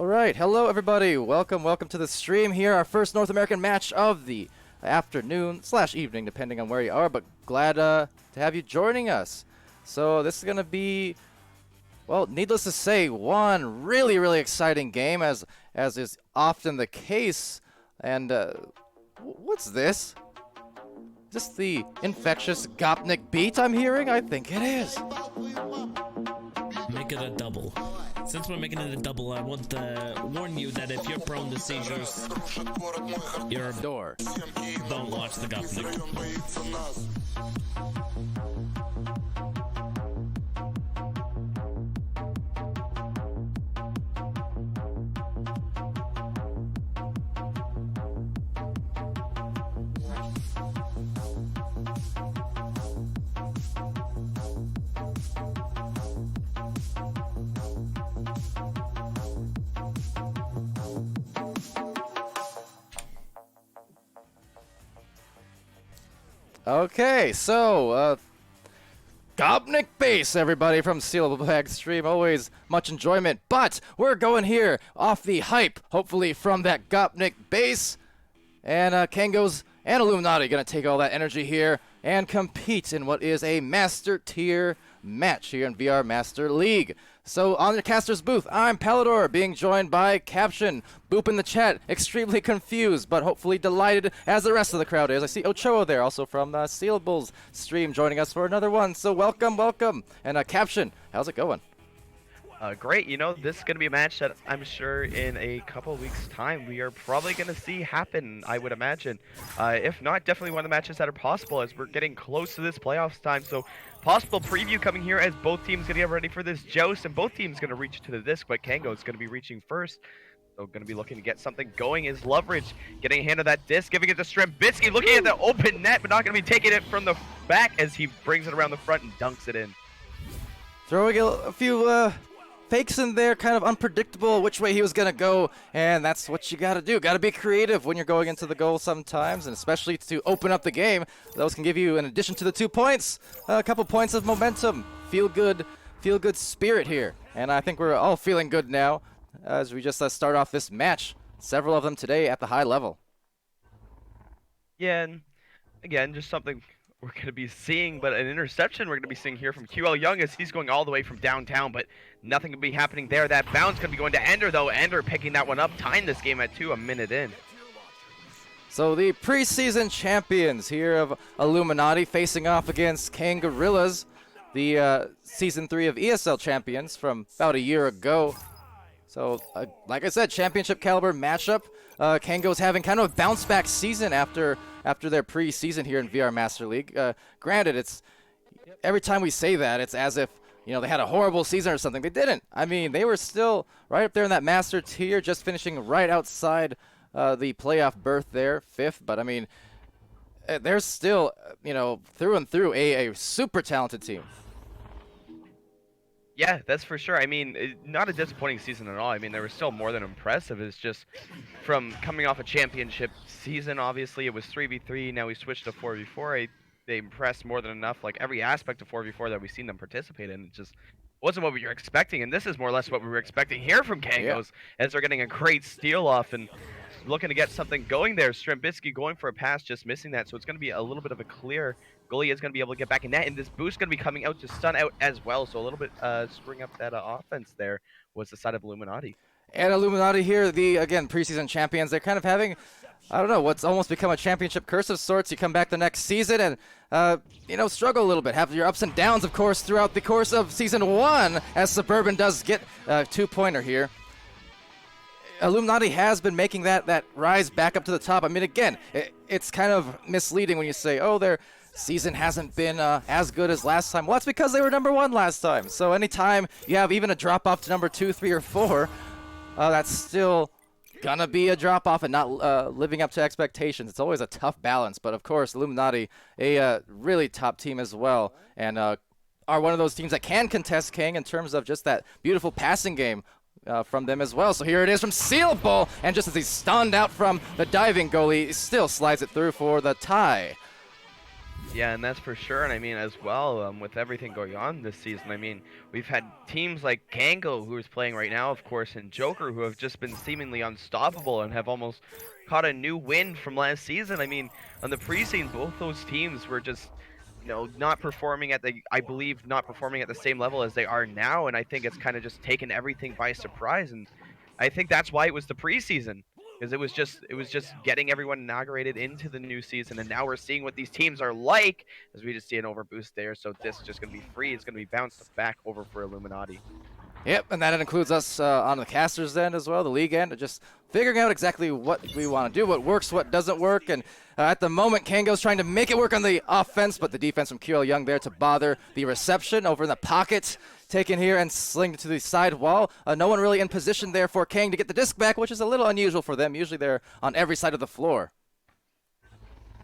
All right, hello everybody. Welcome to the stream here. Our first North American match of the afternoon / evening, depending on where you are. But glad to have you joining us. So this is gonna be, well, needless to say, one really exciting game, as is often the case. And what's this? Is this the infectious Gopnik beat I'm hearing? I think it is. Make it a double. Since we're making it a double, I want to warn you that if you're prone to seizures, you're a door. Don't watch the Gopnik. Okay, so Gopnik base, everybody, from Sealable Bag Stream. Always much enjoyment, but we're going here off the hype, hopefully, from that Gopnik base. And Kangos and Illuminaughty gonna take all that energy here and compete in what is a Master Tier match here in VR Master League. So on the caster's booth, I'm Palidore, being joined by Caption. Boop in the chat, extremely confused, but hopefully delighted as the rest of the crowd is. I see Ochoa there, also from Sealables stream, joining us for another one. So welcome. And Caption, how's it going? Great. You know, this is going to be a match that I'm sure in a couple of weeks' time we are probably going to see happen, I would imagine. If not, definitely one of the matches that are possible as we're getting close to this playoffs time. So possible preview coming here as both teams going to get ready for this joust, and both teams going to reach to the disc, but Kango is going to be reaching first. So going to be looking to get something going. Is Loveridge getting a hand of that disc, giving it to Strembitsky, looking at the open net, but not going to be taking it from the back as he brings it around the front and dunks it in. Throwing a few fakes in there, kind of unpredictable which way he was going to go, and that's what you got to do. Got to be creative when you're going into the goal sometimes, and especially to open up the game. Those can give you, in addition to the 2 points, a couple points of momentum. Feel good spirit here, and I think we're all feeling good now as we just start off this match. Several of them today at the high level. Yeah, and again, just something we're going to be seeing, but an interception we're going to be seeing here from QL Young as he's going all the way from downtown, but nothing will be happening there. That bounce going to be going to Ender, though. Ender picking that one up, tying this game at 2, a minute in. So the preseason champions here of Illuminaughty facing off against Kangorillaz, the Season 3 of ESL champions from about a year ago. So, like I said, championship caliber matchup. Kango's having kind of a bounce back season after their preseason here in VR Master League. Granted, it's every time we say that, it's as if, you know, they had a horrible season or something. They didn't. I mean, they were still right up there in that Master tier, just finishing right outside the playoff berth there, 5th. But I mean, they're still, you know, through and through a super talented team. Yeah, that's for sure. I mean, not a disappointing season at all. I mean, they were still more than impressive. It's just from coming off a championship season, obviously, it was 3v3. Now we switched to 4v4. They impressed more than enough. Like, every aspect of 4v4 that we've seen them participate in, it just wasn't what we were expecting. And this is more or less what we were expecting here from Kangos, as they're getting a great steal off and looking to get something going there. Strembitsky going for a pass, just missing that. So it's going to be a little bit of a clear. Goalie is going to be able to get back in net, and this boost going to be coming out to stun out as well. So a little bit spring up that offense there was the side of Illuminaughty. And Illuminaughty here, the, again, preseason champions, they're kind of having, I don't know, what's almost become a championship curse of sorts. You come back the next season and, you know, struggle a little bit. Have your ups and downs, of course, throughout the course of Season 1, as Suburban does get a 2-pointer here. Illuminaughty has been making that rise back up to the top. I mean, again, it's kind of misleading when you say, oh, their season hasn't been as good as last time. Well, that's because they were number 1 last time. So anytime you have even a drop-off to number 2, 3, or 4, that's still gonna be a drop-off and not living up to expectations. It's always a tough balance. But, of course, Illuminaughty, a really top team as well, and are one of those teams that can contest Kang in terms of just that beautiful passing game from them as well. So here it is from Sealable, and just as he's stunned out from the diving goalie, he still slides it through for the tie. Yeah, and that's for sure. And I mean, as well, with everything going on this season, I mean, we've had teams like Kango, who is playing right now, of course, and Joker, who have just been seemingly unstoppable and have almost caught a new win from last season. I mean, on the preseason, both those teams were just, not performing at the, I believe, not performing at the same level as they are now. And I think it's kind of just taken everything by surprise. And I think that's why it was the preseason. Because it was just getting everyone inaugurated into the new season, and now we're seeing what these teams are like, as we just see an overboost there. So this is just going to be free. It's going to be bounced back over for Illuminaughty. Yep, and that includes us on the casters end as well, the league end, just figuring out exactly what we want to do, what works, what doesn't work. And at the moment, Kango's trying to make it work on the offense, but the defense from QL Young there to bother the reception over in the pocket. Taken here and slinged to the side wall. No one really in position there for Kang to get the disc back, which is a little unusual for them. Usually they're on every side of the floor.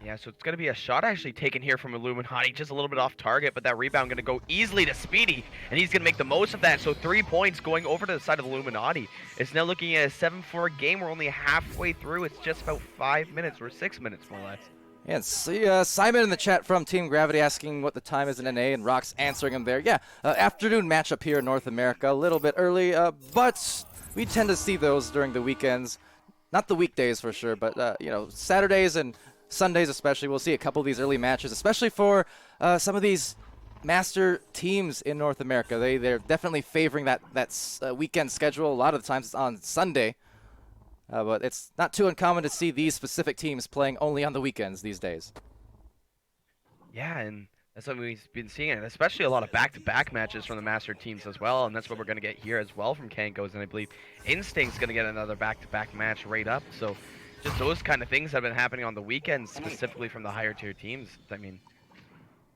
Yeah, so it's going to be a shot actually taken here from Illuminaughty, just a little bit off target, but that rebound going to go easily to Speedy, and he's going to make the most of that. So 3 points going over to the side of Illuminaughty. It's now looking at a 7-4 game. We're only halfway through. It's just about 5 minutes, or 6 minutes more or less. Yeah, and see Simon in the chat from Team Gravity asking what the time is in NA, and Rock's answering him there. Yeah, afternoon matchup here in North America, a little bit early, but we tend to see those during the weekends. Not the weekdays for sure, but Saturdays and Sundays especially, we'll see a couple of these early matches, especially for some of these master teams in North America. They're definitely favoring that weekend schedule. A lot of the times it's on Sunday. But it's not too uncommon to see these specific teams playing only on the weekends these days. Yeah, and that's what we've been seeing, and especially a lot of back-to-back matches from the master teams as well, and that's what we're going to get here as well from Kango's, and I believe Instinct's going to get another back-to-back match right up. So just those kind of things have been happening on the weekends, specifically from the higher-tier teams. I mean,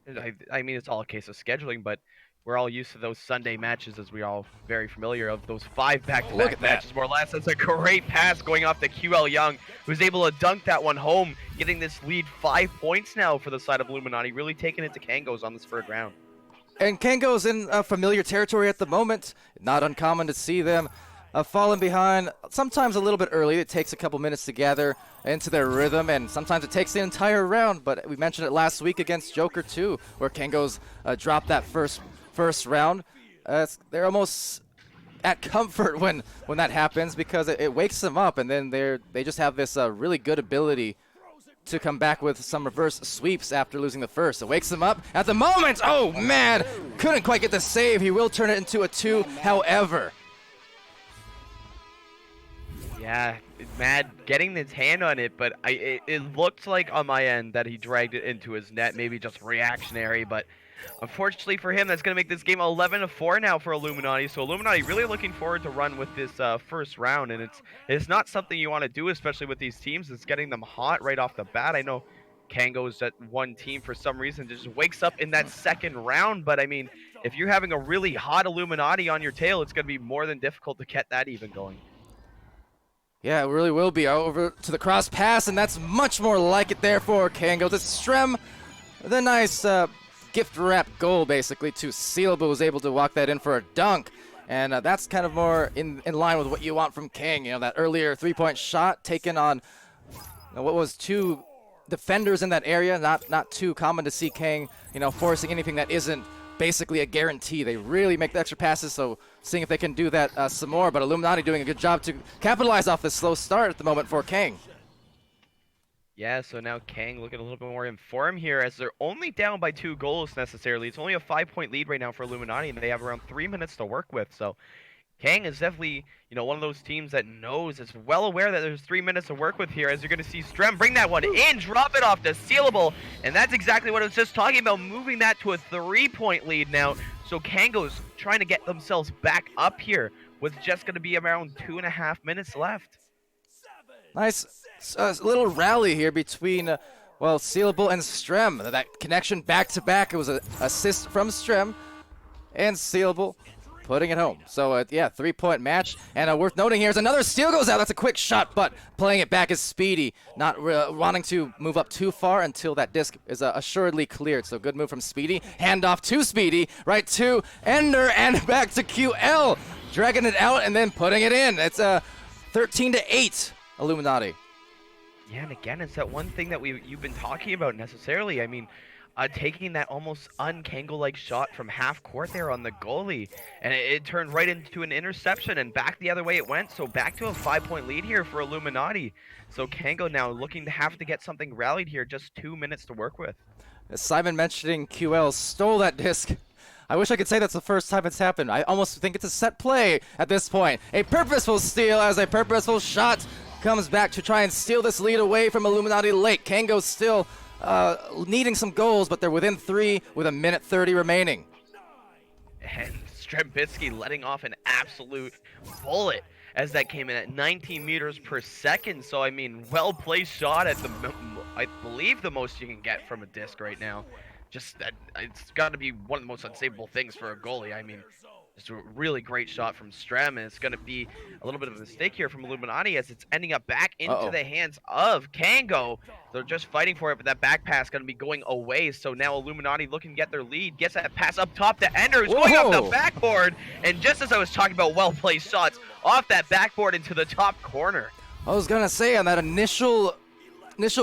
it's all a case of scheduling, but we're all used to those Sunday matches, as we're all very familiar of those 5 back-to-back matches, more or less. That's a great pass going off to QL Young, who's able to dunk that one home, getting this lead 5 points now for the side of Illuminaughty, really taking it to Kango's on this third round. And Kango's in familiar territory at the moment. Not uncommon to see them falling behind, sometimes a little bit early. It takes a couple minutes to gather into their rhythm, and sometimes it takes the entire round. But we mentioned it last week against Joker 2, where Kango's dropped that first round. They're almost at comfort when that happens, because it wakes them up, and then they just have this really good ability to come back with some reverse sweeps after losing the first. It wakes them up at the moment. Oh man, couldn't quite get the save. He will turn it into a 2, however. Yeah, Mad getting his hand on it, but it looked like on my end that he dragged it into his net, maybe just reactionary, but unfortunately for him, that's going to make this game 11-4 now for Illuminaughty. So Illuminaughty really looking forward to run with this first round, and it's not something you want to do, especially with these teams. It's getting them hot right off the bat. I know Kango's at one team for some reason just wakes up in that second round, but I mean, if you're having a really hot Illuminaughty on your tail, it's going to be more than difficult to get that even going. Yeah, it really will be. Over to the cross pass, and that's much more like it there for Kango. To Strem, the nice gift wrap goal basically to Sealable, was able to walk that in for a dunk. And that's kind of more in line with what you want from Kang. That earlier 3-point shot taken on what was 2 defenders in that area. Not too common to see Kang, forcing anything that isn't basically a guarantee. They really make the extra passes, so seeing if they can do that some more. But Illuminaughty doing a good job to capitalize off this slow start at the moment for Kang. Yeah, so now Kang looking a little bit more in form here, as they're only down by 2 goals necessarily. It's only a 5-point lead right now for Illuminaughty, and they have around 3 minutes to work with. So Kang is definitely, one of those teams that knows, is well aware that there's 3 minutes to work with here, as you're going to see Strem bring that one in, drop it off to Sealable, and that's exactly what I was just talking about, moving that to a 3-point lead now. So Kango's trying to get themselves back up here with just going to be around 2.5 minutes left. Nice little rally here between, Sealable and Strem. That connection back-to-back. It was an assist from Strem, and Sealable putting it home. So, 3-point match. And worth noting here is another steal goes out. That's a quick shot, but playing it back is Speedy, not wanting to move up too far until that disc is assuredly cleared. So good move from Speedy. Hand off to Speedy, right to Ender, and back to QL. Dragging it out and then putting it in. It's 13-8, Illuminaughty. Yeah, and again, it's that one thing that you've been talking about necessarily. I mean, taking that almost un-Kangol-like shot from half court there on the goalie, and it turned right into an interception, and back the other way it went. So back to a 5-point lead here for Illuminaughty. So Kango now looking to have to get something rallied here. Just 2 minutes to work with. As Simon mentioning, QL stole that disc. I wish I could say that's the first time it's happened. I almost think it's a set play at this point. A purposeful steal as a purposeful shot comes back to try and steal this lead away from Illuminaughty late. Kango still needing some goals, but they're within 3 with a minute 30 remaining. And Strembitsky letting off an absolute bullet as that came in at 19 meters per second. So, I mean, well-placed shot at I believe the most you can get from a disc right now. Just that, it's got to be one of the most unsavable things for a goalie. I mean, it's a really great shot from Strem, and it's going to be a little bit of a mistake here from Illuminaughty as it's ending up back into the hands of Kango. They're just fighting for it, but that back pass going to be going away. So now Illuminaughty looking to get their lead, gets that pass up top to Ender, who's going off the backboard. And just as I was talking about well-placed shots, off that backboard into the top corner. I was going to say on that initial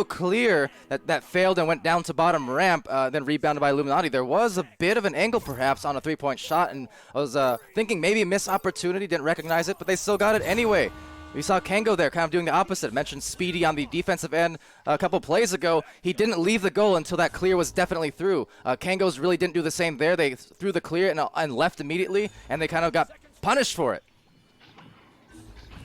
clear that failed and went down to bottom ramp, then rebounded by Illuminaughty. There was a bit of an angle perhaps on a 3-point shot, and I was thinking maybe a missed opportunity, didn't recognize it, but they still got it anyway. We saw Kango there kind of doing the opposite. Mentioned Speedy on the defensive end a couple plays ago. He didn't leave the goal until that clear was definitely through. Kango's really didn't do the same there. They threw the clear and left immediately, and they kind of got punished for it.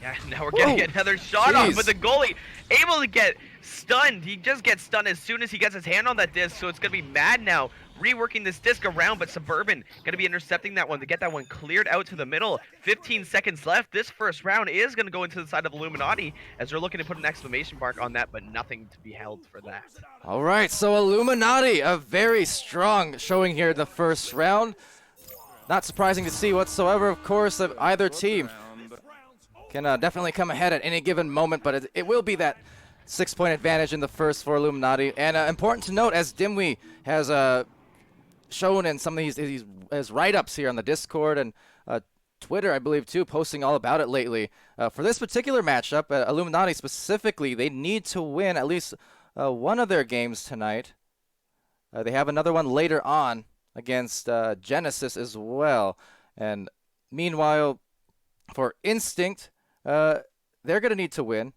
Yeah, now we're getting another shot off, but the goalie able to get stunned. He just gets stunned as soon as he gets his hand on that disc, so it's going to be Mad now reworking this disc around, but Suburban going to be intercepting that one to get that one cleared out to the middle. 15 seconds left. This first round is going to go into the side of Illuminaughty as they're looking to put an exclamation mark on that, but nothing to be held for that. All right, so Illuminaughty, a very strong showing here in the first round. Not surprising to see whatsoever, of course, of either team. Can definitely come ahead at any given moment, but it will be that 6-point advantage in the first for Illuminaughty. And important to note, as Dimwee has shown in some of his write-ups here on the Discord and Twitter, I believe, too, posting all about it lately. For this particular matchup, Illuminaughty specifically, they need to win at least one of their games tonight. They have another one later on against Genesis as well. And meanwhile, for Instinct, they're going to need to win.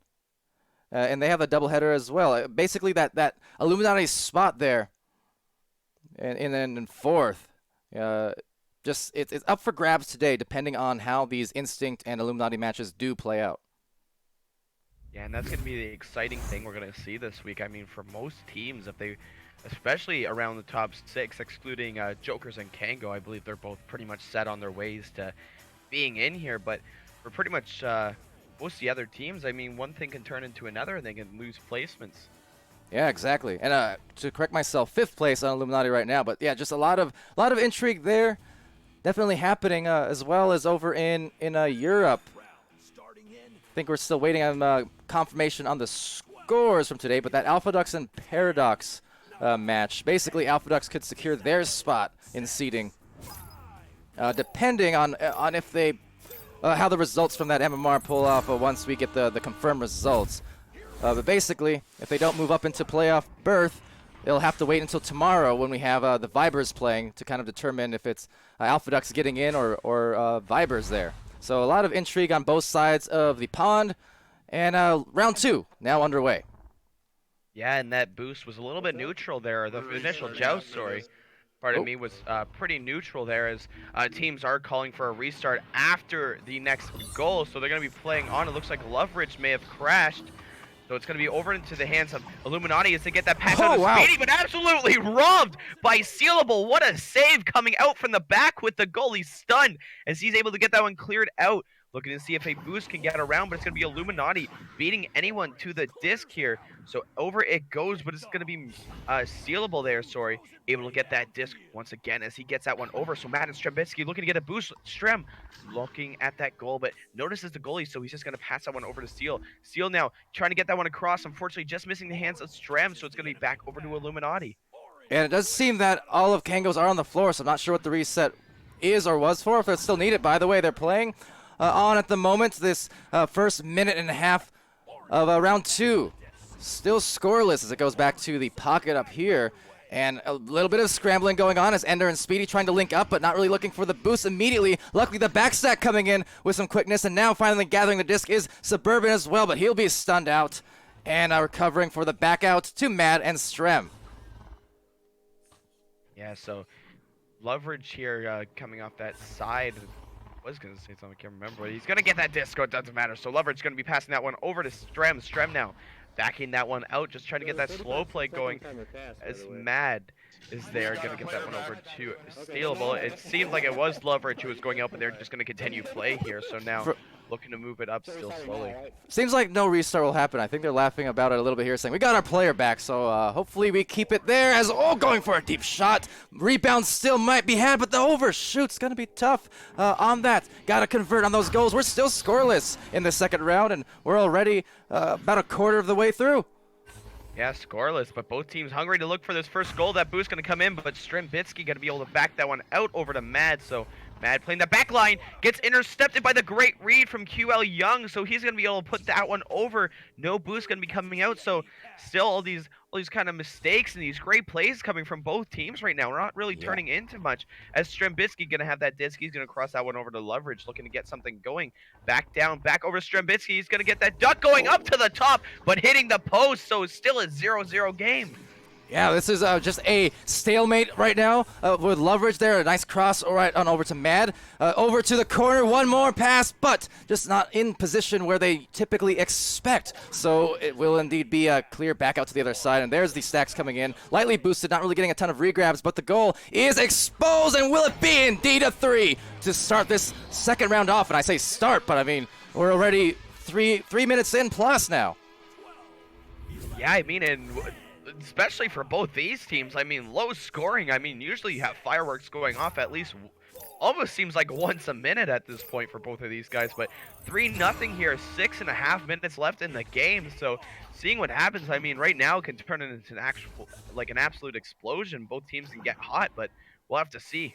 And they have a doubleheader as well. Basically, that Illuminaughty spot there, and in fourth, it's up for grabs today, depending on how these Instinct and Illuminaughty matches do play out. Yeah, and that's going to be the exciting thing we're going to see this week. I mean, for most teams, if they, especially around the top 6, excluding Jokers and Kango, I believe they're both pretty much set on their ways to being in here. But for pretty much most of the other teams, I mean, one thing can turn into another, and they can lose placements. Yeah, exactly. And to correct myself, 5th place on Illuminaughty right now. But yeah, just a lot of intrigue there, definitely happening as well as over in Europe. I think we're still waiting on confirmation on the scores from today. But that Alpha Ducks and Paradox match, basically Alpha Ducks could secure their spot in seeding, depending on if they. How the results from that MMR pull off once we get the confirmed results. But basically, if they don't move up into playoff berth, they'll have to wait until tomorrow when we have the Vibers playing to kind of determine if it's Alpha Ducks getting in or Vibers there. So a lot of intrigue on both sides of the pond. And round 2 now underway. Yeah, and that boost was a little bit neutral there. The initial joust, pardon me, was pretty neutral there as teams are calling for a restart after the next goal. So they're going to be playing on. It looks like Loveridge may have crashed. So it's going to be over into the hands of Illuminaughty as they get that pass out of Speedy, but absolutely robbed by Sealable. What a save coming out from the back with the goalie stunned as he's able to get that one cleared out. Looking to see if a boost can get around, but it's going to be Illuminaughty beating anyone to the disc here. So over it goes, but it's going to be Sealable there, able to get that disc once again as he gets that one over. So Matt and Strembitsky looking to get a boost. Strem looking at that goal, but notices the goalie, so he's just going to pass that one over to Seal. Seal now trying to get that one across, unfortunately just missing the hands of Strem, so it's going to be back over to Illuminaughty. And it does seem that all of Kangos are on the floor, so I'm not sure what the reset is or was for, if it's still needed. By the way, they're playing on at the moment, this first minute and a half of round 2. Still scoreless as it goes back to the pocket up here. And a little bit of scrambling going on as Ender and Speedy trying to link up, but not really looking for the boost immediately. Luckily, the backstack coming in with some quickness, and now finally gathering the disc is Suburban as well, but he'll be stunned out. And recovering for the back out to Mad and Strem. Yeah, so Loveridge here coming off that side. I was going to say something, I can't remember, but he's going to get that disc, so it doesn't matter. So Loveridge going to be passing that one over to Strem. Strem now backing that one out, just trying to get that slow play going as Mad is there, going to get that one over to Stealable. It seemed like it was Loveridge who was going out, but they're just going to continue play here. So now looking to move it up still slowly. Seems like no restart will happen. I think they're laughing about it a little bit here, saying we got our player back, so hopefully we keep it there as going for a deep shot. Rebound still might be had, but the overshoot's going to be tough on that. Got to convert on those goals. We're still scoreless in the second round, and we're already about a quarter of the way through. Yeah, scoreless, but both teams hungry to look for this first goal. That boost going to come in, but Strimbitsky going to be able to back that one out over to Mad, so Mad playing the back line, gets intercepted by the great read from QL Young, so he's going to be able to put that one over. No boost going to be coming out, so still all these kind of mistakes and these great plays coming from both teams right now. We're not really turning into much, as Strimbitsky going to have that disc. He's going to cross that one over to Loveridge, looking to get something going. Back down, back over to Strimbitsky. He's going to get that duck going up to the top, but hitting the post, so it's still a 0-0 game. Yeah, this is just a stalemate right now with Loveridge there. A nice cross right on over to Mad. Over to the corner, one more pass, but just not in position where they typically expect. So it will indeed be a clear back out to the other side. And there's the stacks coming in. Lightly boosted, not really getting a ton of regrabs, but the goal is exposed. And will it be indeed a 3 to start this second round off? And I say start, but I mean, we're already three minutes in plus now. Yeah, I mean, and especially for both these teams, I mean, low scoring. I mean, usually you have fireworks going off at least almost seems like once a minute at this point for both of these guys, but 3-0 here, 6.5 minutes left in the game. So seeing what happens, I mean, right now can turn it into an absolute explosion. Both teams can get hot, but we'll have to see.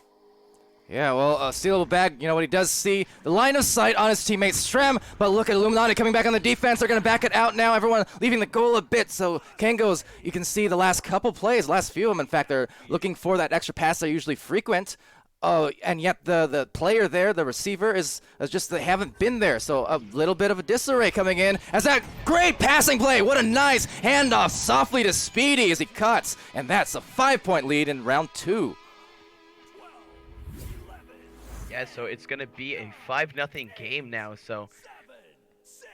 Yeah, well, Stealable Bag, you know what he does see? The line of sight on his teammate Strem, but look at Illuminaughty coming back on the defense. They're going to back it out now. Everyone leaving the goal a bit. So Kangos, you can see the last couple plays, last few of them, in fact, they're looking for that extra pass they usually frequent. And yet the player there, the receiver, is just they haven't been there. So a little bit of a disarray coming in as that great passing play. What a nice handoff softly to Speedy as he cuts. And that's a 5-point lead in round 2. Yeah, so it's going to be a 5-0 game now. So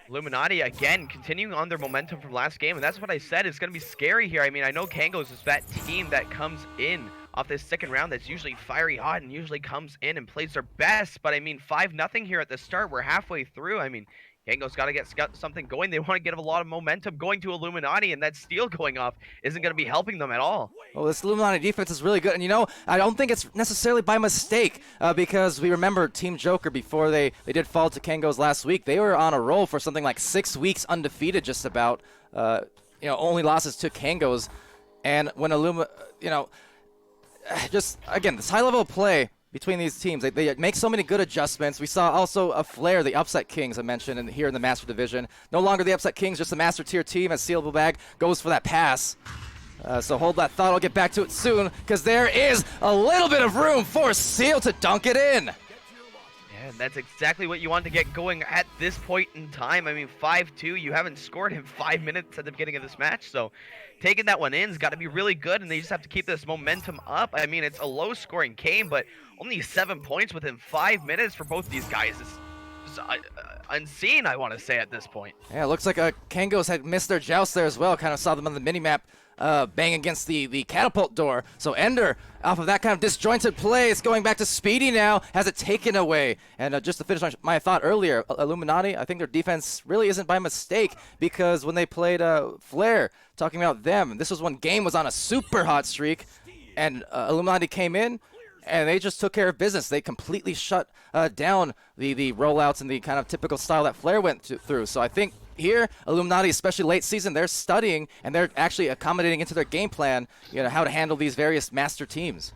Illuminaughty, again, continuing on their momentum from last game. And that's what I said. It's going to be scary here. I mean, I know Kangos is that team that comes in off this second round that's usually fiery hot and usually comes in and plays their best. But, I mean, 5-0 here at the start. We're halfway through. I mean, Kangos got to get something going. They want to get a lot of momentum going to Illuminaughty, and that steal going off isn't going to be helping them at all. Well, this Illuminaughty defense is really good. And, you know, I don't think it's necessarily by mistake because we remember Team Joker before they did fall to Kangos last week. They were on a roll for something like 6 weeks undefeated just about, only losses to Kangos. And when just, again, this high-level play between these teams, they make so many good adjustments. We saw also a Flare, the Upset Kings I mentioned here in the Master Division. No longer the Upset Kings, just a Master Tier team as Stealable Bag goes for that pass. So hold that thought. I'll get back to it soon because there is a little bit of room for Seal to dunk it in. Yeah, and that's exactly what you want to get going at this point in time. I mean, 5-2, you haven't scored in 5 minutes at the beginning of this match, so taking that one in's got to be really good, and they just have to keep this momentum up. I mean, it's a low-scoring game, but only 7 points within 5 minutes for both these guys is unseen, I want to say, at this point. Yeah, it looks like Kangos had missed their joust there as well. Kind of saw them on the minimap bang against the catapult door. So Ender, off of that kind of disjointed play, is going back to Speedy now, has it taken away. And just to finish my thought earlier, Illuminaughty, I think their defense really isn't by mistake because when they played Flare, talking about them, this was when game was on a super hot streak, and Illuminaughty came in, and they just took care of business. They completely shut down the rollouts and the kind of typical style that Flare went through. So I think here, Illuminaughty, especially late season, they're studying and they're actually accommodating into their game plan, how to handle these various master teams.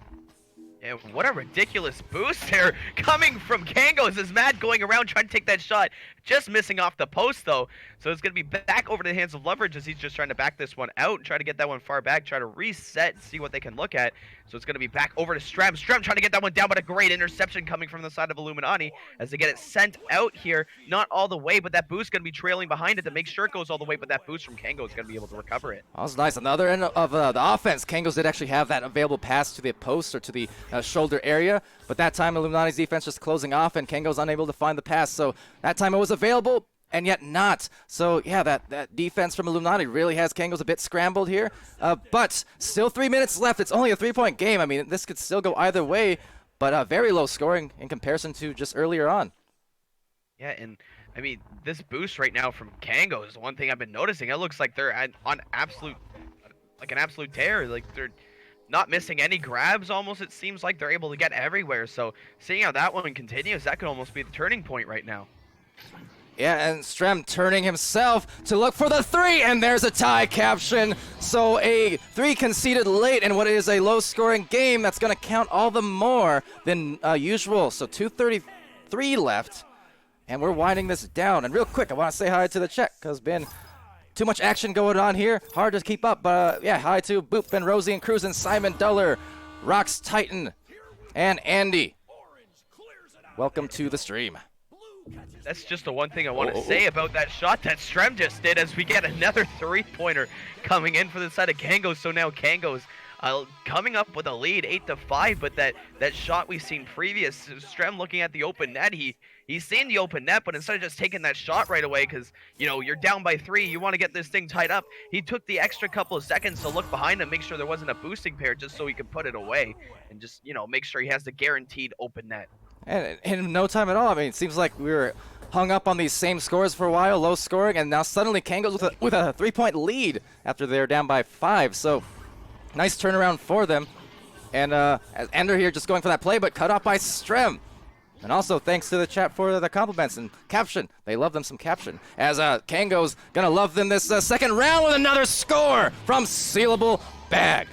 Yeah, what a ridiculous boost there coming from Kangos as Mad going around trying to take that shot, just missing off the post though. So it's going to be back over to the hands of Leverage as he's just trying to back this one out and try to get that one far back, try to reset and see what they can look at. So it's going to be back over to Strem. Strem trying to get that one down, but a great interception coming from the side of Illuminaughty as they get it sent out here. Not all the way, but that boost going to be trailing behind it to make sure it goes all the way, but that boost from Kango is going to be able to recover it. That was nice. On the other end of the offense, Kangos did actually have that available pass to the post or to the shoulder area, but that time Illuminati's defense just closing off and Kango's unable to find the pass. So that time it was available and yet not. So yeah, that defense from Illuminaughty really has Kangos a bit scrambled here, but still 3 minutes left. It's only a 3-point game. I mean, this could still go either way, but very low scoring in comparison to just earlier on. Yeah, and I mean, this boost right now from Kango is one thing I've been noticing. It looks like they're on absolute, like an absolute tear. Like they're not missing any grabs almost. It seems like they're able to get everywhere. So seeing how that one continues, that could almost be the turning point right now. Yeah, and Strem turning himself to look for the 3, and there's a tie, Caption. So a 3 conceded late in what is a low-scoring game that's going to count all the more than usual. So 2:33 left, and we're winding this down. And real quick, I want to say hi to the chat, because been too much action going on here. Hard to keep up, but yeah, hi to Boop and Rosie and Cruz and Simon Duller, Rox Titan, and Andy. Welcome to the stream. That's just the one thing I want to say about that shot that Strem just did as we get another 3-pointer coming in for the side of Kangos. So now Kangos coming up with a lead 8-5, but that shot we've seen previous, Strem looking at the open net, he's seen the open net, but instead of just taking that shot right away, because you know you're down by 3, you want to get this thing tied up, he took the extra couple of seconds to look behind him, make sure there wasn't a boosting pair, just so he could put it away and just, you know, make sure he has the guaranteed open net. And in no time at all. I mean, it seems like we were hung up on these same scores for a while, low scoring, and now suddenly Kangos with a 3-point lead after they're down by 5. So nice turnaround for them. And as Ender here just going for that play, but cut off by Strem. And also thanks to the chat for the compliments and Caption. They love them some Caption. As Kangos gonna love them this second round with another score from Sealable Bag.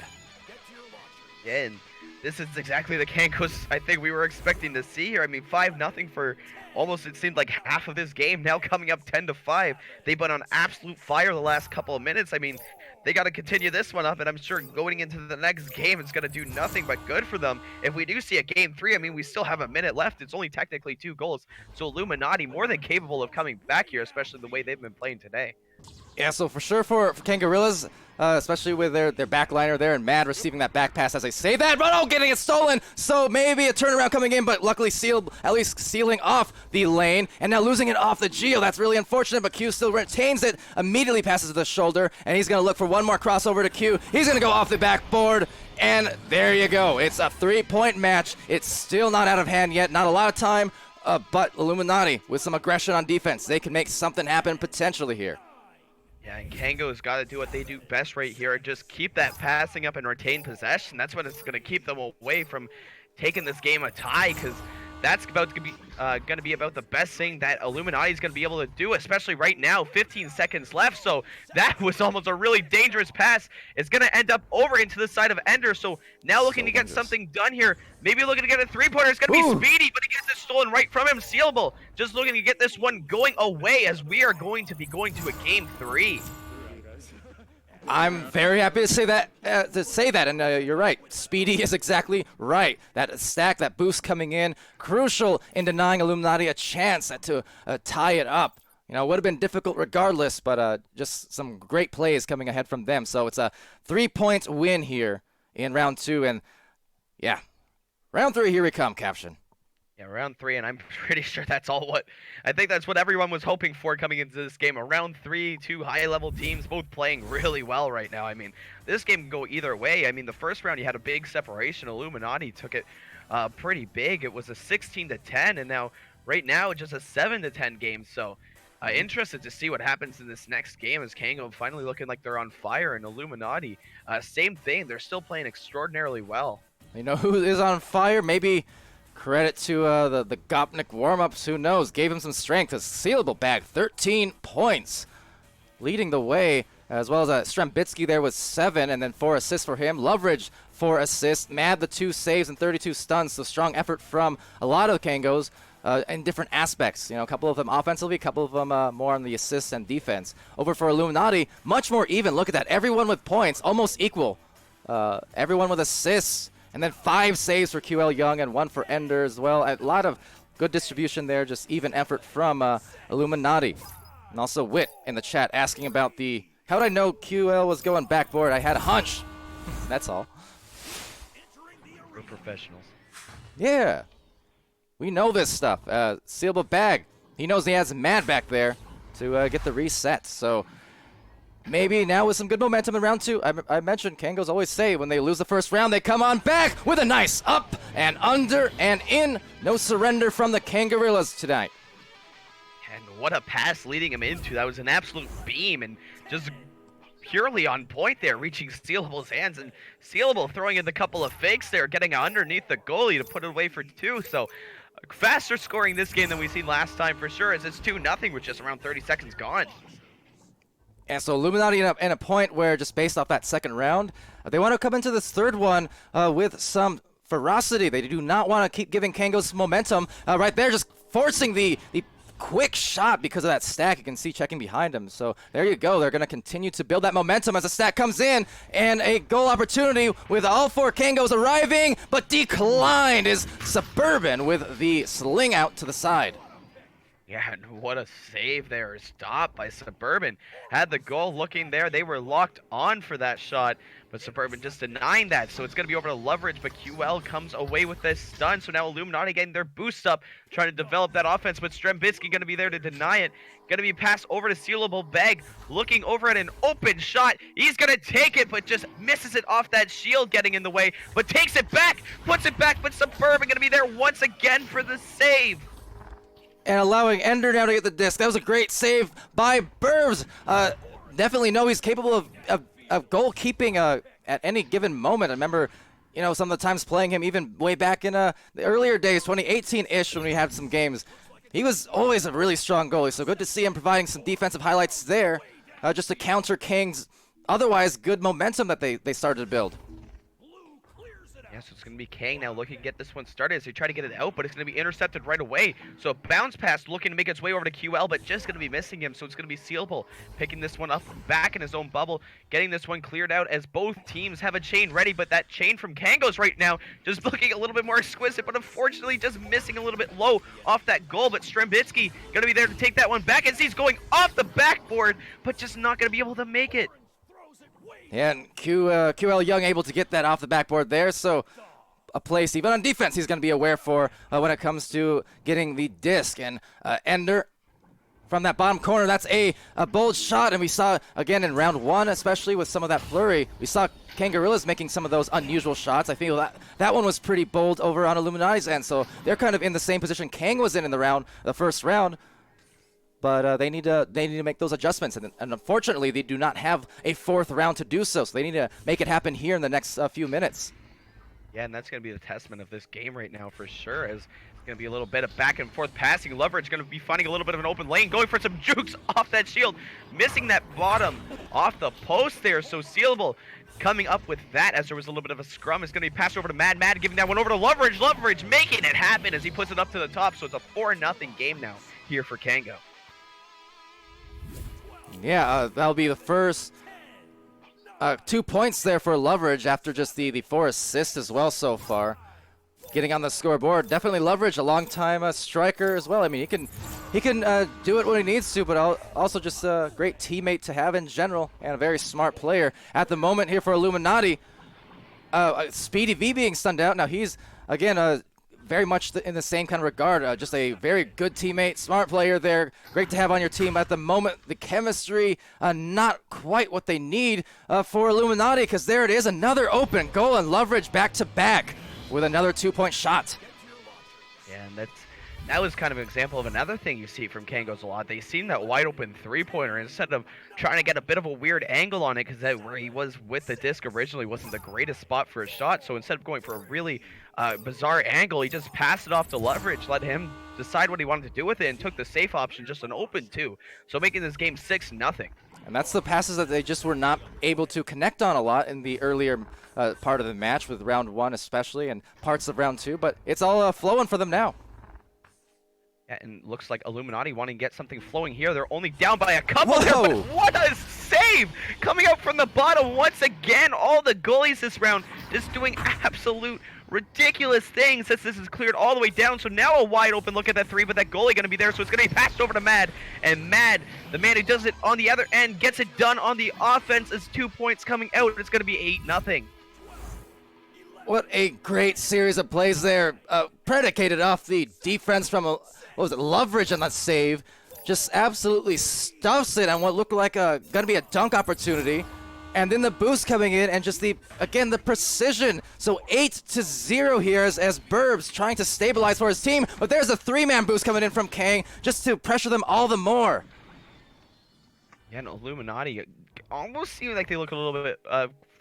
Yeah, and this is exactly the Kangos I think we were expecting to see here. I mean, 5-0 for almost, it seemed like half of this game, now coming up 10-5. They've been on absolute fire the last couple of minutes. I mean, they got to continue this one up, and I'm sure going into the next game, it's going to do nothing but good for them. If we do see a game 3, I mean, we still have a minute left. It's only technically 2 goals. So Illuminaughty more than capable of coming back here, especially the way they've been playing today. Yeah, so for sure for Kangorillaz, especially with their backliner there and Mad receiving that back pass as they say that, but oh, getting it stolen. So maybe a turnaround coming in, but luckily at least sealing off the lane and now losing it off the Geo. That's really unfortunate, but Q still retains it, immediately passes to the shoulder, and he's going to look for one more crossover to Q. He's going to go off the backboard, and there you go. It's a 3-point match. It's still not out of hand yet, not a lot of time, but Illuminaughty with some aggression on defense. They can make something happen potentially here. Yeah, and Kango's got to do what they do best right here, just keep that passing up and retain possession. That's what it's going to keep them away from taking this game a tie, because that's about to be about the best thing that Illuminaughty is going to be able to do, especially right now. 15 seconds left, so that was almost a really dangerous pass. It's going to end up over into the side of Ender, so now looking to get something done here. Maybe looking to get a 3-pointer. It's going to be Speedy, but he gets it stolen right from him. Sealable just looking to get this one going away, as we are going to be going to a game 3. I'm very happy to say that, and you're right. Speedy is exactly right. That stack, that boost coming in, crucial in denying Illuminaughty a chance to tie it up. You know, it would have been difficult regardless, but just some great plays coming ahead from them. So it's a 3-point win here in round 2, and yeah, round 3, here we come, Caption. Yeah, round 3, and I'm pretty sure that's I think that's what everyone was hoping for coming into this game. A round 3, 2 high-level teams, both playing really well right now. I mean, this game can go either way. I mean, the first round you had a big separation. Illuminaughty took it pretty big. It was a 16-10, and now right now it's just a 7-10 game. So interested to see what happens in this next game, as Kango finally looking like they're on fire, and Illuminaughty, same thing. They're still playing extraordinarily well. You know who is on fire? Maybe credit to the Gopnik warm-ups. Who knows? Gave him some strength. A Sealable Bag, 13 points, leading the way. as well as Strembitsky there with 7, and then 4 assists for him. Loveridge 4 assists. Mad the 2 saves and 32 stuns. So strong effort from a lot of the Kangos in different aspects. You know, a couple of them offensively, a couple of them more on the assists and defense. Over for Illuminaughty, much more even. Look at that. Everyone with points, almost equal. Everyone with assists, and then 5 saves for QL Young and 1 for Ender as well. A lot of good distribution there, just even effort from Illuminaughty. And also Wit in the chat asking about the, how did I know QL was going backboard? I had a hunch. That's all. We're professionals. Yeah. We know this stuff. Sealable Bag. He knows he has Mad back there to get the reset. So maybe now with some good momentum in round 2. I mentioned Kangos always say when they lose the first round, they come on back with a nice up and under and in. No surrender from the Kangorillaz tonight. And what a pass leading him into. That was an absolute beam and just purely on point there, reaching Sealable's hands, and Sealable throwing in the couple of fakes there, getting underneath the goalie to put it away for 2. So faster scoring this game than we've seen last time for sure, as it's 2-0 with just around 30 seconds gone. And so Illuminaughty in a point where, just based off that second round, they want to come into this third one with some ferocity. They do not want to keep giving Kangos momentum. Right there, just forcing the quick shot because of that stack. You can see checking behind him. So there you go. They're going to continue to build that momentum as the stack comes in. And a goal opportunity with all 4 Kangos arriving, but declined is Suburban with the sling out to the side. Yeah, and what a save there. Stop by Suburban. Had the goal looking there. They were locked on for that shot, but Suburban just denying that. So it's going to be over to Loveridge, but QL comes away with this stun. So now Illuminaughty getting their boost up, trying to develop that offense, but Strembitsky going to be there to deny it. Going to be passed over to Sealable Bag, looking over at an open shot. He's going to take it, but just misses it off that shield getting in the way, but takes it back, puts it back, but Suburban going to be there once again for the save. And allowing Ender now to get the disc. That was a great save by Burbs. Definitely know he's capable of goalkeeping at any given moment. I remember, you know, some of the times playing him even way back in the earlier days, 2018-ish, when we had some games. He was always a really strong goalie, so good to see him providing some defensive highlights there just to counter King's otherwise good momentum that they started to build. Yeah, so it's going to be Kang now looking to get this one started as they try to get it out, but it's going to be intercepted right away. So bounce pass looking to make its way over to QL, but just going to be missing him. So it's going to be Sealable picking this one up back in his own bubble, getting this one cleared out as both teams have a chain ready, but that chain from Kangos right now just looking a little bit more exquisite, but unfortunately just missing a little bit low off that goal. But Strembitsky going to be there to take that one back as he's going off the backboard, but just not going to be able to make it. Yeah, and QL Young able to get that off the backboard there, so a place even on defense he's going to be aware for when it comes to getting the disc. And Ender from that bottom corner, that's a bold shot, and we saw again in round 1, especially with some of that flurry, we saw Kangorillaz making some of those unusual shots. I feel that one was pretty bold over on Illuminaughty's end, so they're kind of in the same position Kang was in the first round. But they need to make those adjustments, and unfortunately, they do not have a 4th round to do so. So they need to make it happen here in the next few minutes. Yeah, and that's going to be the testament of this game right now for sure. As it's going to be a little bit of back and forth passing. Loveridge going to be finding a little bit of an open lane, going for some jukes off that shield, missing that bottom off the post there. So Sealable coming up with that as there was a little bit of a scrum. Is going to be passed over to Mad, giving that one over to Loveridge. Loveridge making it happen as he puts it up to the top. So it's a 4-0 game now here for Kango. Yeah, that'll be the first 2 points there for Loveridge after just the 4 assists as well so far. Getting on the scoreboard. Definitely Loveridge, a long-time striker as well. I mean, he can do it when he needs to, but also just a great teammate to have in general and a very smart player. At the moment here for Illuminaughty, Speedy V being stunned out. Now he's, again, very much in the same kind of regard. Just a very good teammate, smart player there. Great to have on your team. At the moment, the chemistry, not quite what they need for Illuminaughty, because there it is, another open goal, and Loveridge back-to-back with another 2-point shot. Yeah, and that was kind of an example of another thing you see from Kangos a lot. They seen that wide open 3-pointer instead of trying to get a bit of a weird angle on it, because where he was with the disc originally wasn't the greatest spot for a shot. So instead of going for a really bizarre angle, he just passed it off to Loveridge, let him decide what he wanted to do with it, and took the safe option, just an open 2. So making this game 6-0. And that's the passes that they just were not able to connect on a lot in the earlier part of the match, with round 1 especially, and parts of round 2. But it's all flowing for them now. Yeah, and looks like Illuminaughty wanting to get something flowing here. They're only down by a couple Whoa. there, but what a save! Coming out from the bottom once again. All the goalies this round just doing absolute ridiculous things as this is cleared all the way down. So now a wide open look at that 3, but that goalie going to be there, so it's going to be passed over to Mad. And Mad, the man who does it on the other end, gets it done on the offense as 2 points coming out. It's going to be 8-0. What a great series of plays there, predicated off the defense from, Loveridge on that save. Just absolutely stuffs it on what looked like going to be a dunk opportunity. And then the boost coming in, and just the precision. So 8-0 here as Burbs trying to stabilize for his team. But there's a 3-man boost coming in from Kang just to pressure them all the more. Yeah, and Illuminaughty almost seem like they look a little bit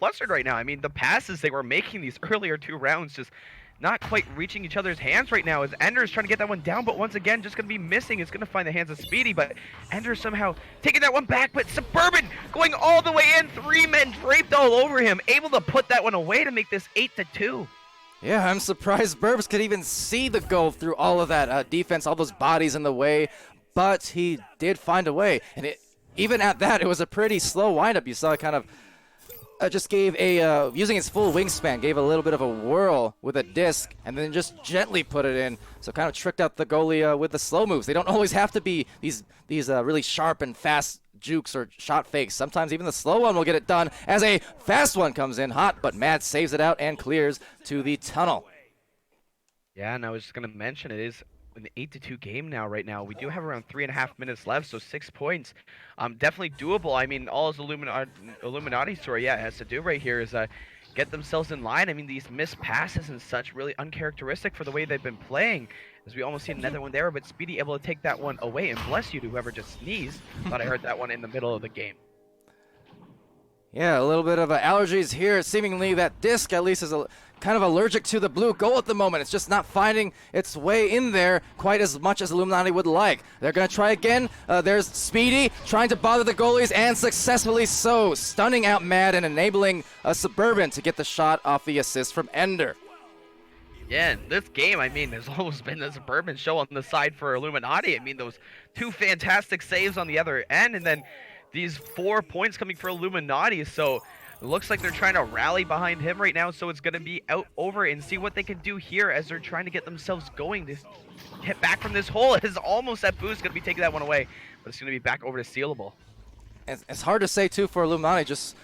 flustered right now. I mean, the passes they were making these earlier 2 rounds just not quite reaching each other's hands right now, as Ender's trying to get that one down, but once again just going to be missing. It's going to find the hands of Speedy, but Ender somehow taking that one back, but Suburban going all the way in, 3 men draped all over him, able to put that one away to make this 8-2. Yeah, I'm surprised Burbs could even see the goal through all of that defense, all those bodies in the way, but he did find a way, and even at that, it was a pretty slow windup. You saw it kind of just gave using its full wingspan, gave a little bit of a whirl with a disc, and then just gently put it in. So kind of tricked out the goalie with the slow moves. They don't always have to be these really sharp and fast jukes or shot fakes. Sometimes even the slow one will get it done, as a fast one comes in hot, but Mad saves it out and clears to the tunnel. Yeah, and I was just going to mention, it is an 8-2 game now. Right now we do have around 3.5 minutes left, so 6 points, definitely doable. I mean, all his Illuminaughty story has to do right here is get themselves in line. I mean, these missed passes and such really uncharacteristic for the way they've been playing, as we almost see another one there, but Speedy able to take that one away, and bless you to whoever just sneezed. Thought I heard that one in the middle of the game. Yeah, a little bit of allergies here. Seemingly that disc at least is kind of allergic to the blue goal at the moment. It's just not finding its way in there quite as much as Illuminaughty would like. They're going to try again. There's Speedy trying to bother the goalies, and successfully so, stunning out Mad and enabling Suburban to get the shot off the assist from Ender. Yeah, in this game, I mean, there's always been the Suburban show on the side for Illuminaughty. I mean, those 2 fantastic saves on the other end, and then these 4 points coming for Illuminaughty. So it looks like they're trying to rally behind him right now, so it's going to be out over and see what they can do here as they're trying to get themselves going to get back from this hole. It is almost that boost going to be taking that one away, but it's going to be back over to Sealable. It's hard to say, too, for Illuminaughty, just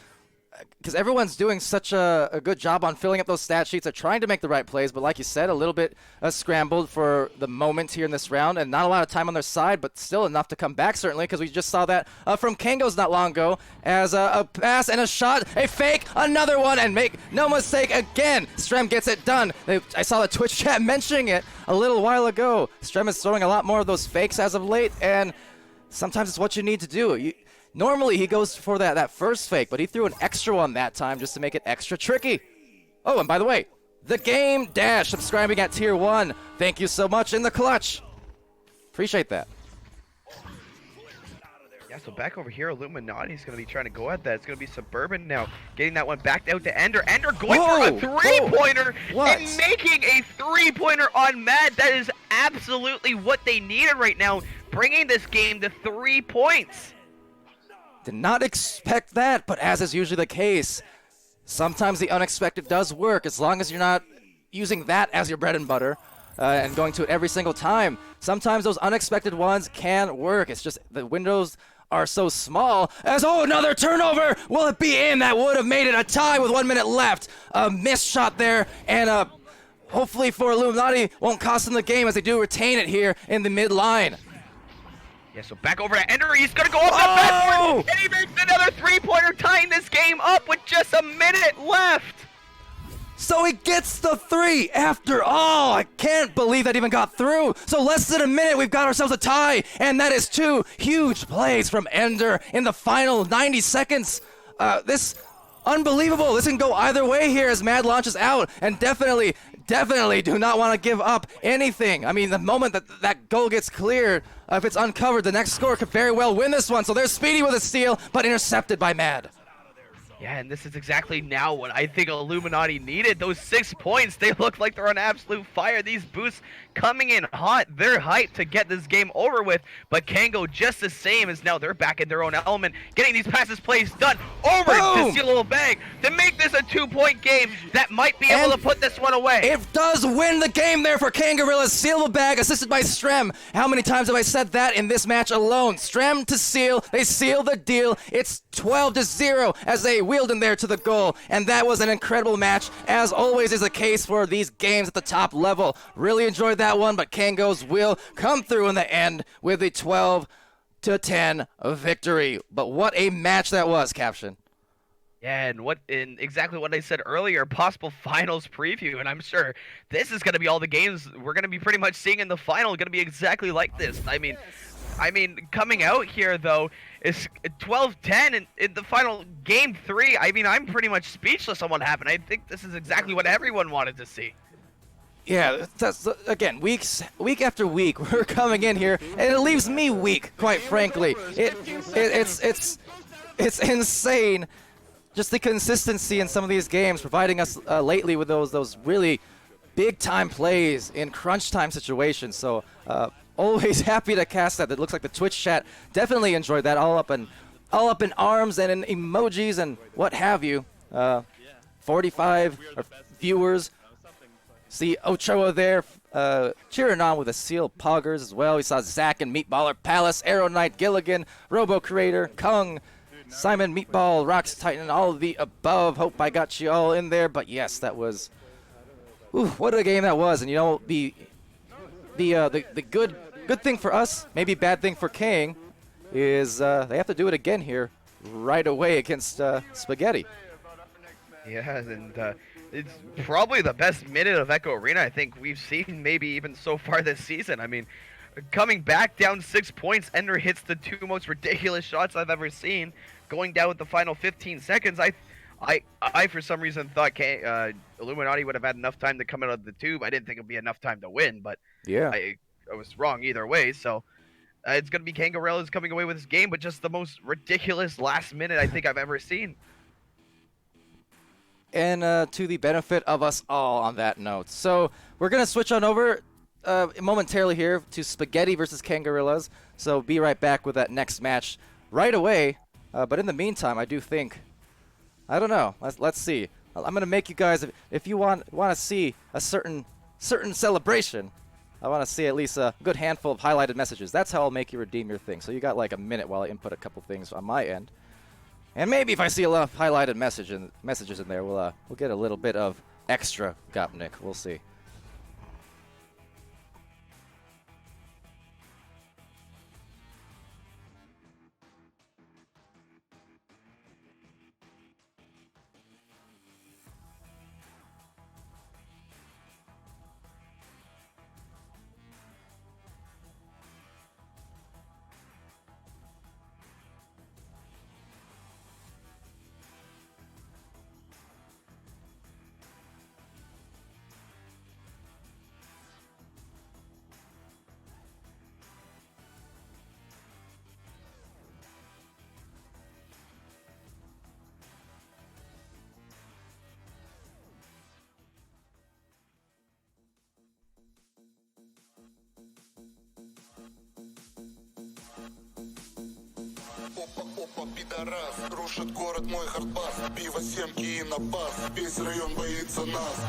because everyone's doing such a good job on filling up those stat sheets. They're trying to make the right plays, but like you said, a little bit scrambled for the moment here in this round, and not a lot of time on their side, but still enough to come back, certainly, because we just saw that from Kangos not long ago, as a pass and a shot, a fake, another one, and make no mistake again, Strem gets it done. I saw the Twitch chat mentioning it a little while ago. Strem is throwing a lot more of those fakes as of late, and sometimes it's what you need to do. Normally, he goes for that first fake, but he threw an extra one that time just to make it extra tricky. Oh, and by the way, the Game Dash subscribing at Tier 1. Thank you so much in the clutch. Appreciate that. Yeah, so back over here, Illuminaughty's going to be trying to go at that. It's going to be Suburban now, getting that one back out to Ender. Ender going for a three-pointer and making a three-pointer on Mad. That is absolutely what they needed right now, bringing this game to 3 points. Did not expect that, but as is usually the case, sometimes the unexpected does work, as long as you're not using that as your bread and butter and going to it every single time. Sometimes those unexpected ones can work. It's just the windows are so small. Another turnover! Will it be in? That would have made it a tie with 1 minute left. A missed shot there, and hopefully for Illuminaughty won't cost them the game, as they do retain it here in the mid-line. Yeah, so back over to Ender. He's going to go up the backboard, and he makes another three-pointer, tying this game up with just a minute left. So he gets the 3 after all. I can't believe that even got through. So less than a minute, we've got ourselves a tie, and that is 2 huge plays from Ender in the final 90 seconds. This unbelievable. This can go either way here as Mad launches out, and definitely definitely do not want to give up anything. I mean, the moment that that goal gets cleared, if it's uncovered, the next score could very well win this one. So there's Speedy with a steal, but intercepted by Mad. Yeah, and this is exactly now what I think Illuminaughty needed. Those 6 points, they look like they're on absolute fire. These boosts coming in hot. They're hyped to get this game over with. But Kango just the same as now they're back in their own element, getting these passes plays done over to Seal Little Bag to make this a 2-point game that might be able to put this one away. It does win the game there for Kangorillaz. Seal the bag, assisted by Strem. How many times have I said that in this match alone? Strem to Seal. They seal the deal. It's 12-0 as they wheeled in there to the goal. And that was an incredible match, as always is the case for these games at the top level. Really enjoyed that one, but Kangos will come through in the end with a 12-10 victory. But what a match that was, Caption. Yeah, and exactly what I said earlier, possible finals preview, and I'm sure this is going to be all the games we're going to be pretty much seeing in the final, going to be exactly like this. I mean, coming out here though is 12-10 in the final game 3. I mean, I'm pretty much speechless on what happened. I think this is exactly what everyone wanted to see. Yeah, that's, again, week after week, we're coming in here, and it leaves me weak, quite frankly. It's insane. Just the consistency in some of these games, providing us lately with those really big-time plays in crunch-time situations. So always happy to cast that. It looks like the Twitch chat definitely enjoyed that. All up in arms and in emojis and what have you. 45 viewers. See Ochoa there cheering on with the Seal Poggers as well. We saw Zach and Meatballer Palace, Arrow Knight, Gilligan, Robo Creator, Kung, Simon Meatball, Rocks Titan, all of the above. Hope I got you all in there. But yes, that was, what a game that was. And you know, the good thing for us, maybe bad thing for Kang, is they have to do it again here right away against Spaghetti. Yeah, and it's probably the best minute of Echo Arena I think we've seen, maybe even so far this season. I mean, coming back down 6 points, Ender hits the 2 most ridiculous shots I've ever seen. Going down with the final 15 seconds, I for some reason thought Illuminaughty would have had enough time to come out of the tube. I didn't think it'd be enough time to win, but yeah, I was wrong either way. So it's gonna be Kangorillaz coming away with this game, but just the most ridiculous last minute I think I've ever seen. And to the benefit of us all on that note. So we're gonna switch on over momentarily here to Spaghetti versus Kangorillaz. So be right back with that next match right away. But in the meantime, I do think, I don't know. Let's see. I'm gonna make you guys, if you want to see a certain celebration, I want to see at least a good handful of highlighted messages. That's how I'll make you redeem your thing. So you got like a minute while I input a couple things on my end. And maybe if I see a lot of highlighted messages in there, we'll get a little bit of extra Gopnik. We'll see. Опа, пидорас, рушит город мой хардбас. Пиво, семки и на бас, весь район боится нас.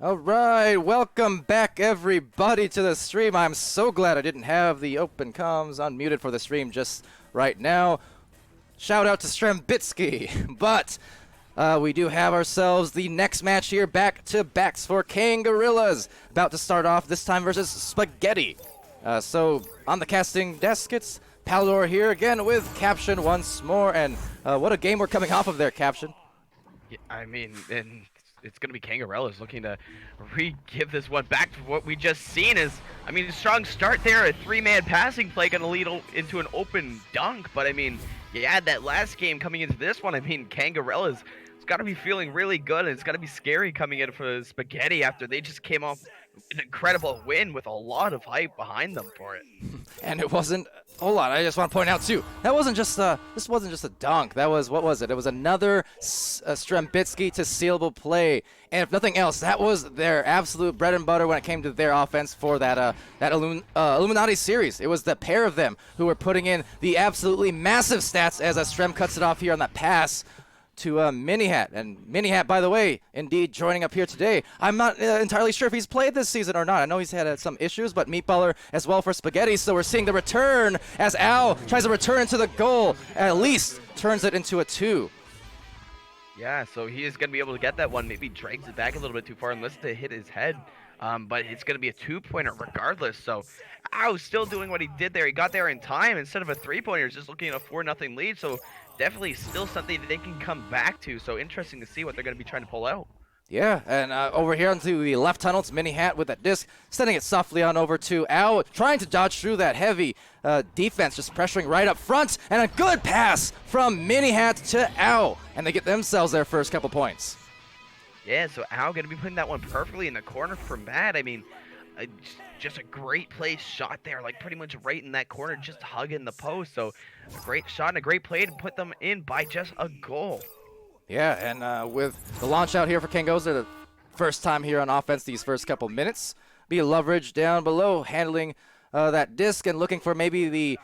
All right, welcome back everybody to the stream. I'm so glad I didn't have the open comms unmuted for the stream just right now. Shout out to Strembitsky. But we do have ourselves the next match here, back-to-backs for Kangorillaz. About to start off, this time versus Spaghetti. So on the casting desk, it's Palidore here again with Caption once more. And what a game we're coming off of there, Caption. Yeah, I mean, and it's going to be Kangorillaz looking to re-give this one back to what we just seen is, I mean, a strong start there, a three-man passing play going to lead into an open dunk. But, I mean, you add that last game coming into this one, I mean, Kangorillaz, it's got to be feeling really good, and it's got to be scary coming in for Spaghetti after they just came off an incredible win with a lot of hype behind them for it. And it wasn't, hold on, I just want to point out too, that wasn't just this wasn't just a dunk. That was, what was it? It was another Strembitsky to sealable play. And if nothing else, that was their absolute bread and butter when it came to their offense for that Illuminaughty series. It was the pair of them who were putting in the absolutely massive stats as Strem cuts it off here on that pass to Minihat. And Minihat, by the way, indeed joining up here today. I'm not entirely sure if he's played this season or not. I know he's had some issues, but Meatballer as well for Spaghetti. So we're seeing the return as Al tries to return into the goal. At least turns it into a 2. Yeah, so he is going to be able to get that one. Maybe drags it back a little bit too far and lets it hit his head. But it's going to be a 2-pointer regardless. So Al still doing what he did there. He got there in time instead of a 3-pointer. He's just looking at a 4-0 lead. So definitely still something that they can come back to. So interesting to see what they're going to be trying to pull out. Yeah, and over here onto the left tunnel, it's Minihat with that disc, sending it softly on over to Al, trying to dodge through that heavy defense, just pressuring right up front, and a good pass from Minihat to Al, and they get themselves their first couple points. Yeah, so Al going to be putting that one perfectly in the corner for Matt. I mean, just a great play shot there, like pretty much right in that corner, just hugging the post. So a great shot and a great play to put them in by just a goal. Yeah, and with the launch out here for Kangos, they're the first time here on offense these first couple minutes. Be Loveridge down below, handling that disc and looking for maybe the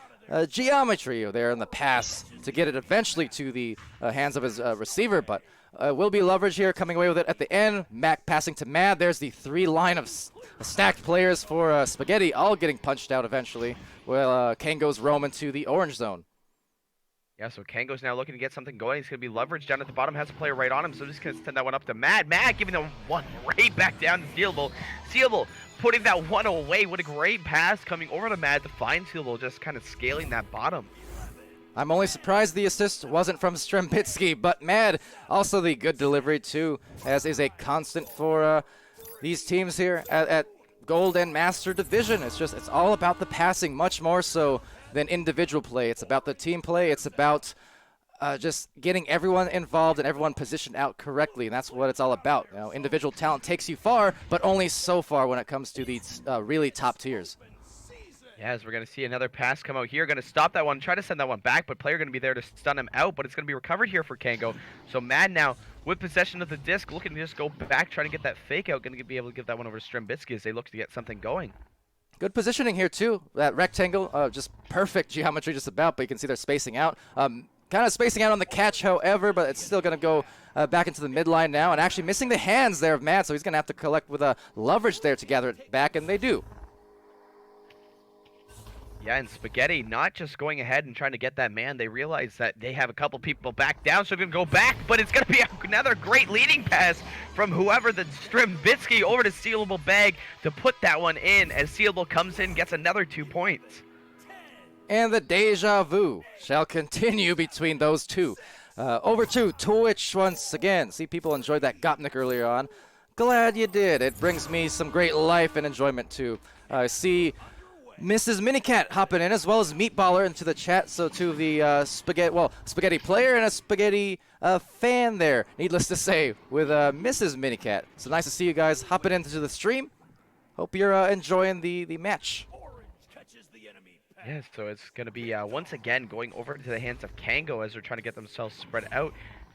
geometry there in the pass to get it eventually to the hands of his receiver. But will be Loveridge here coming away with it at the end. Mac passing to Mad. There's the 3 line of stacked players for Spaghetti, all getting punched out eventually. Well, Kangos roam into the orange zone. Yeah, so Kango's now looking to get something going. He's going to be Leverage down at the bottom, has a player right on him, so just going to send that one up to Mad. Mad giving the one right back down to Sealable. Sealable putting that one away. What a great pass coming over to Mad to find Sealable, just kind of scaling that bottom. I'm only surprised the assist wasn't from Strembitsky, but Mad, also the good delivery too, as is a constant for these teams here at Gold and Master Division. It's all about the passing, much more so than individual play. It's about the team play. It's about just getting everyone involved and everyone positioned out correctly, and that's what it's all about. You know, individual talent takes you far, but only so far when it comes to these really top tiers. Yeah, as we're going to see another pass come out here. Going to stop that one, try to send that one back, but player going to be there to stun him out, but it's going to be recovered here for Kango. So Mad now with possession of the disc, looking to just go back, trying to get that fake out, going to be able to give that one over to Strembitsky as they look to get something going. Good positioning here too. That rectangle, just perfect geometry just about, but you can see they're spacing out. Kind of spacing out on the catch, however, but it's still going to go back into the midline now, and actually missing the hands there of Matt, so he's going to have to collect with a Leverage there to gather it back, and they do. Yeah, and Spaghetti not just going ahead and trying to get that man. They realize that they have a couple people back down, so they're going to go back, but it's going to be another great leading pass from whoever, the Strembitsky, over to Sealable Bag to put that one in as Sealable comes in, gets another 2 points. And the deja vu shall continue between those two. Over to Twitch once again. See, people enjoyed that Gopnik earlier on. Glad you did. It brings me some great life and enjoyment too. See Mrs. Minicat hopping in, as well as Meatballer into the chat. So to the Spaghetti player and a Spaghetti fan there, needless to say, with Mrs. Minicat. So nice to see you guys hopping into the stream. Hope you're enjoying the match. Yeah, so it's going to be once again going over to the hands of Kango as they're trying to get themselves spread out.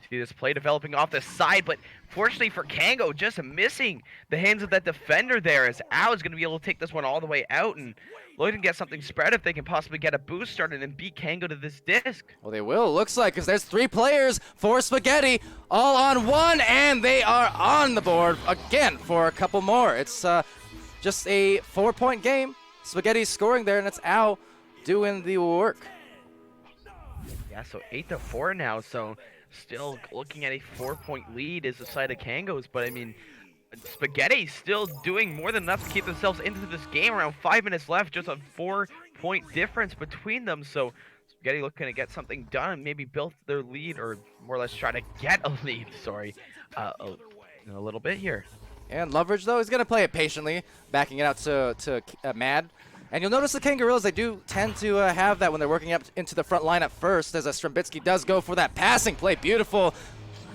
See this play developing off the side, but fortunately for Kango, just missing the hands of that defender there, as Ao is going to be able to take this one all the way out and looking to get something spread if they can possibly get a boost started and beat Kango to this disc. Well, they will, looks like, because there's 3 players for Spaghetti, all on one, and they are on the board again for a couple more. It's just a 4-point game. Spaghetti's scoring there, and it's Ao doing the work. Yeah, so 8-4 now, so still looking at a 4-point lead is the side of Kango's, but I mean, Spaghetti still doing more than enough to keep themselves into this game. Around 5 minutes left, just a 4-point difference between them, so Spaghetti looking to get something done and maybe build their lead, or more or less try to get a lead, sorry, in a little bit here. And Loveridge, though, is going to play it patiently, backing it out to Mad. And you'll notice the Kangorillaz, they do tend to have that when they're working up into the front line at first, as Strembitsky does go for that passing play. Beautiful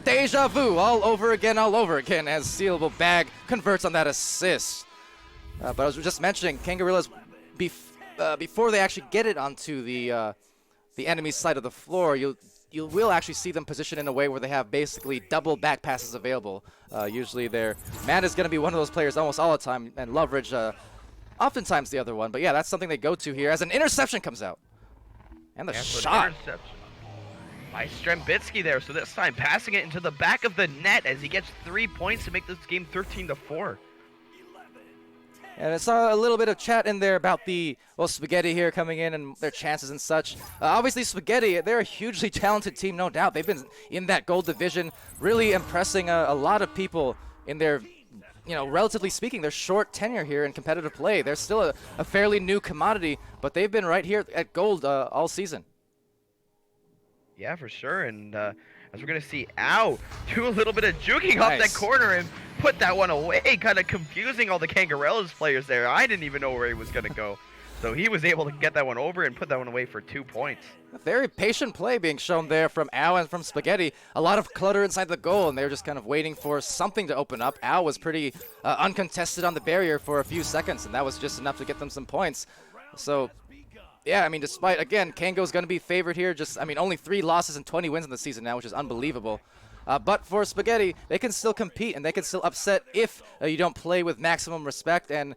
deja vu all over again, as Sealable Bag converts on that assist. But I was just mentioning, Kangorillaz, before they actually get it onto the enemy side of the floor, you will actually see them positioned in a way where they have basically double back passes available. Usually Mad is going to be one of those players almost all the time, and Loveridge oftentimes the other one. But yeah, that's something they go to here as an interception comes out. And the shot. By Strembitsky there, so this time passing it into the back of the net as he gets 3 points to make this game 13-4. And I saw a little bit of chat in there about Spaghetti here coming in and their chances and such. Obviously, Spaghetti, they're a hugely talented team, no doubt. They've been in that gold division, really impressing a lot of people in their, relatively speaking, their short tenure here in competitive play. They're still a fairly new commodity, but they've been right here at gold all season. Yeah, for sure, and as we're going to see Ao do a little bit of juking off that corner and put that one away, kind of confusing all the Kangorillaz players there. I didn't even know where he was going to go. So he was able to get that one over and put that one away for 2 points. A very patient play being shown there from Ao and from Spaghetti. A lot of clutter inside the goal, and they were just kind of waiting for something to open up. Ao was pretty uncontested on the barrier for a few seconds, and that was just enough to get them some points. So, yeah, I mean, despite, again, Kango's going to be favored here. Only 3 losses and 20 wins in the season now, which is unbelievable. But for Spaghetti, they can still compete and they can still upset if you don't play with maximum respect and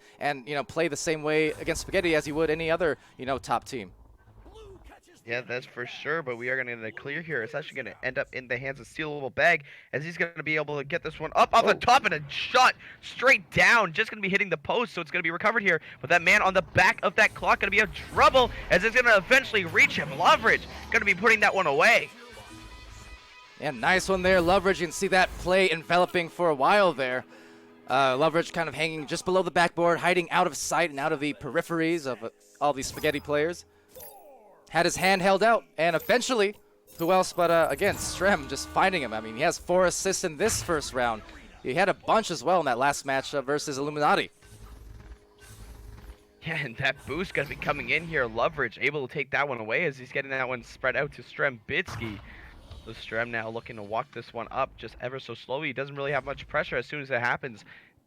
play the same way against Spaghetti as you would any other top team. Yeah, that's for sure, but we are going to get a clear here. It's actually going to end up in the hands of Sealable Bag as he's going to be able to get this one up off the top and a shot straight down. Just going to be hitting the post, so it's going to be recovered here. But that man on the back of that clock going to be in trouble as it's going to eventually reach him. Loveridge going to be putting that one away. And nice one there, Loveridge. You can see that play enveloping for a while there. Loveridge kind of hanging just below the backboard, hiding out of sight and out of the peripheries of all these Spaghetti players. Had his hand held out, and eventually, who else but, again, Strem just finding him. I mean, he has 4 assists in this first round. He had a bunch as well in that last match versus Illuminaughty. Yeah, and that boost going to be coming in here. Loveridge able to take that one away as he's getting that one spread out to Strembitsky. So Strem now looking to walk this one up just ever so slowly. He doesn't really have much pressure as soon as it happens.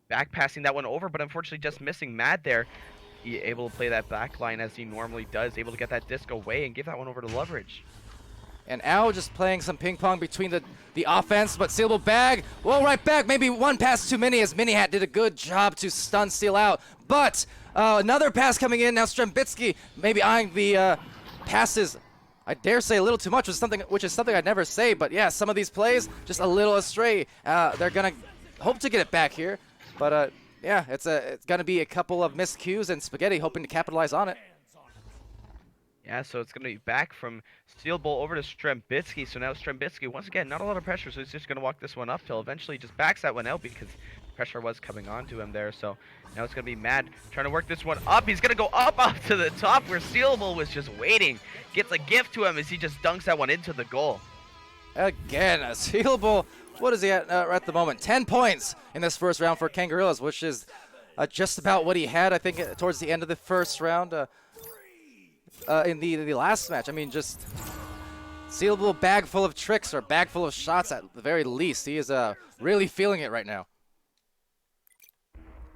Back passing that one over, but unfortunately just missing Mad there. He able to play that back line as he normally does, able to get that disc away and give that one over to Loveridge. And Ao just playing some ping pong between the offense, but Sealable Bag, well, right back. Maybe one pass too many as Minihat did a good job to stun Seal out. But another pass coming in now. Strembitsky maybe eyeing the passes, I dare say a little too much, which is something I'd never say. But yeah, some of these plays just a little astray. They're gonna hope to get it back here, but yeah, it's gonna be a couple of miscues and Spaghetti hoping to capitalize on it. Yeah, so it's going to be back from Steel Bowl over to Strembitsky. So now Strembitsky, once again, not a lot of pressure, so he's just going to walk this one up till eventually just backs that one out because pressure was coming onto him there. So now it's going to be Mad trying to work this one up. He's going to go up to the top where Steel Bowl was just waiting. Gets a gift to him as he just dunks that one into the goal. Again, Steel Bowl, what is he at the moment? 10 points in this first round for Kangorillaz, which is just about what he had, I think, towards the end of the first round. In the last match. I mean, just Sealable bag full of tricks or bag full of shots at the very least. He is really feeling it right now.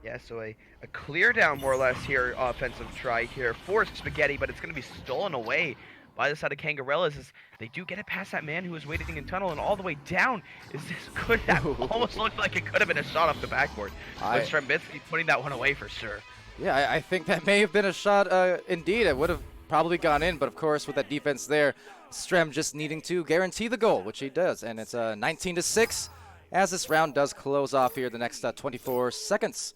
Yeah, so a clear down more or less here, offensive try here for Spaghetti, but it's going to be stolen away by the side of Kangorillaz as they do get it past that man who was waiting in tunnel and all the way down. Is this good? That almost looked like it could have been a shot off the backboard. But Strembitsky putting that one away for sure. Yeah, I think that may have been a shot. Indeed, it would have probably gone in, but of course with that defense there, Strem just needing to guarantee the goal, which he does, and it's 19-6 as this round does close off here the next 24 seconds.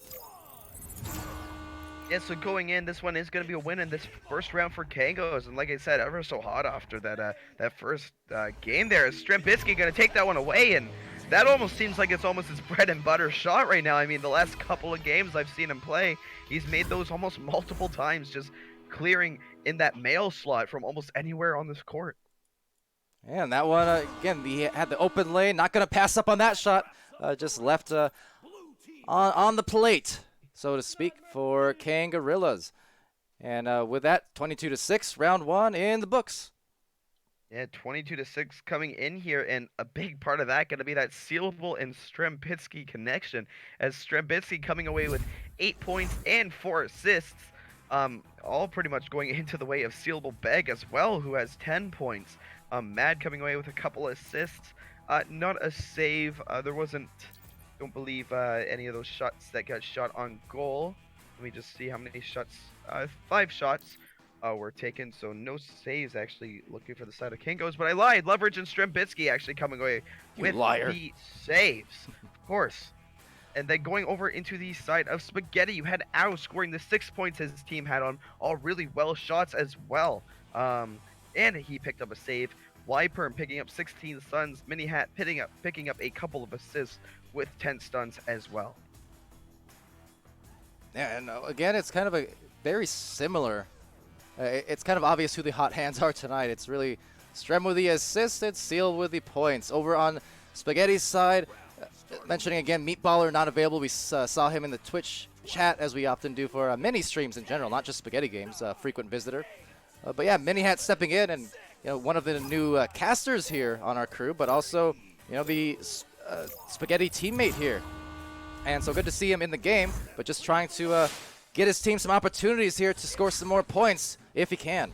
Yeah, so going in, this one is going to be a win in this first round for Kangos, and like I said, ever so hot after that first game there. Is Strembitsky going to take that one away, and that almost seems like it's almost his bread and butter shot right now. I mean, the last couple of games I've seen him play, he's made those almost multiple times, just clearing in that mail slot from almost anywhere on this court. And that one, again, he had the open lane, not going to pass up on that shot, just left on the plate, so to speak, for Kangorillaz. And with that, 22-6, round one in the books. Yeah, 22-6 coming in here, and a big part of that going to be that Sealable and Strembitsky connection, as Strembitsky coming away with 8 points and 4 assists, all pretty much going into the way of Sealable Beg as well, who has 10 points. Mad coming away with a couple assists, not a save. There wasn't, don't believe, any of those shots that got shot on goal. Let me just see how many shots. 5 shots were taken, so no saves actually looking for the side of Kangos. But I lied. Leverage and Strembitsky actually coming away with the saves, of course. And then going over into the side of Spaghetti, you had Ao scoring the 6 points his team had on all really well shots as well. And he picked up a save. Yperm picking up 16 stuns. Mini Hat picking up a couple of assists with 10 stuns as well. Yeah, and again, it's kind of a very similar. It's kind of obvious who the hot hands are tonight. It's really Strem with the assists, it's Seal with the points. Over on Spaghetti's side, mentioning again, Meatballer not available. We saw him in the Twitch chat, as we often do for many streams in general, not just Spaghetti games, frequent visitor. But yeah, Mini Hat stepping in, and one of the new casters here on our crew, but also the Spaghetti teammate here. And so good to see him in the game, but just trying to get his team some opportunities here to score some more points if he can.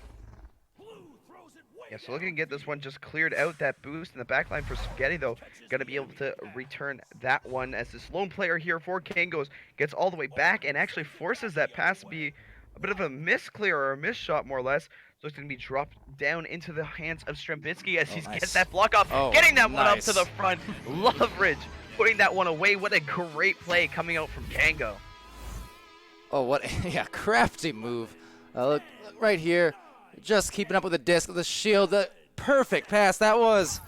Yeah, so looking to get this one just cleared out. That boost in the backline for Spaghetti, though, going to be able to return that one as this lone player here for Kangos gets all the way back and actually forces that pass to be a bit of a misclear or a miss shot, more or less. So it's going to be dropped down into the hands of Strembitsky as he gets that block up, getting that one up to the front. Leverage putting that one away. What a great play coming out from Kango. Oh, what a crafty move. Look right here, just keeping up with the disc, the shield, the perfect pass. That was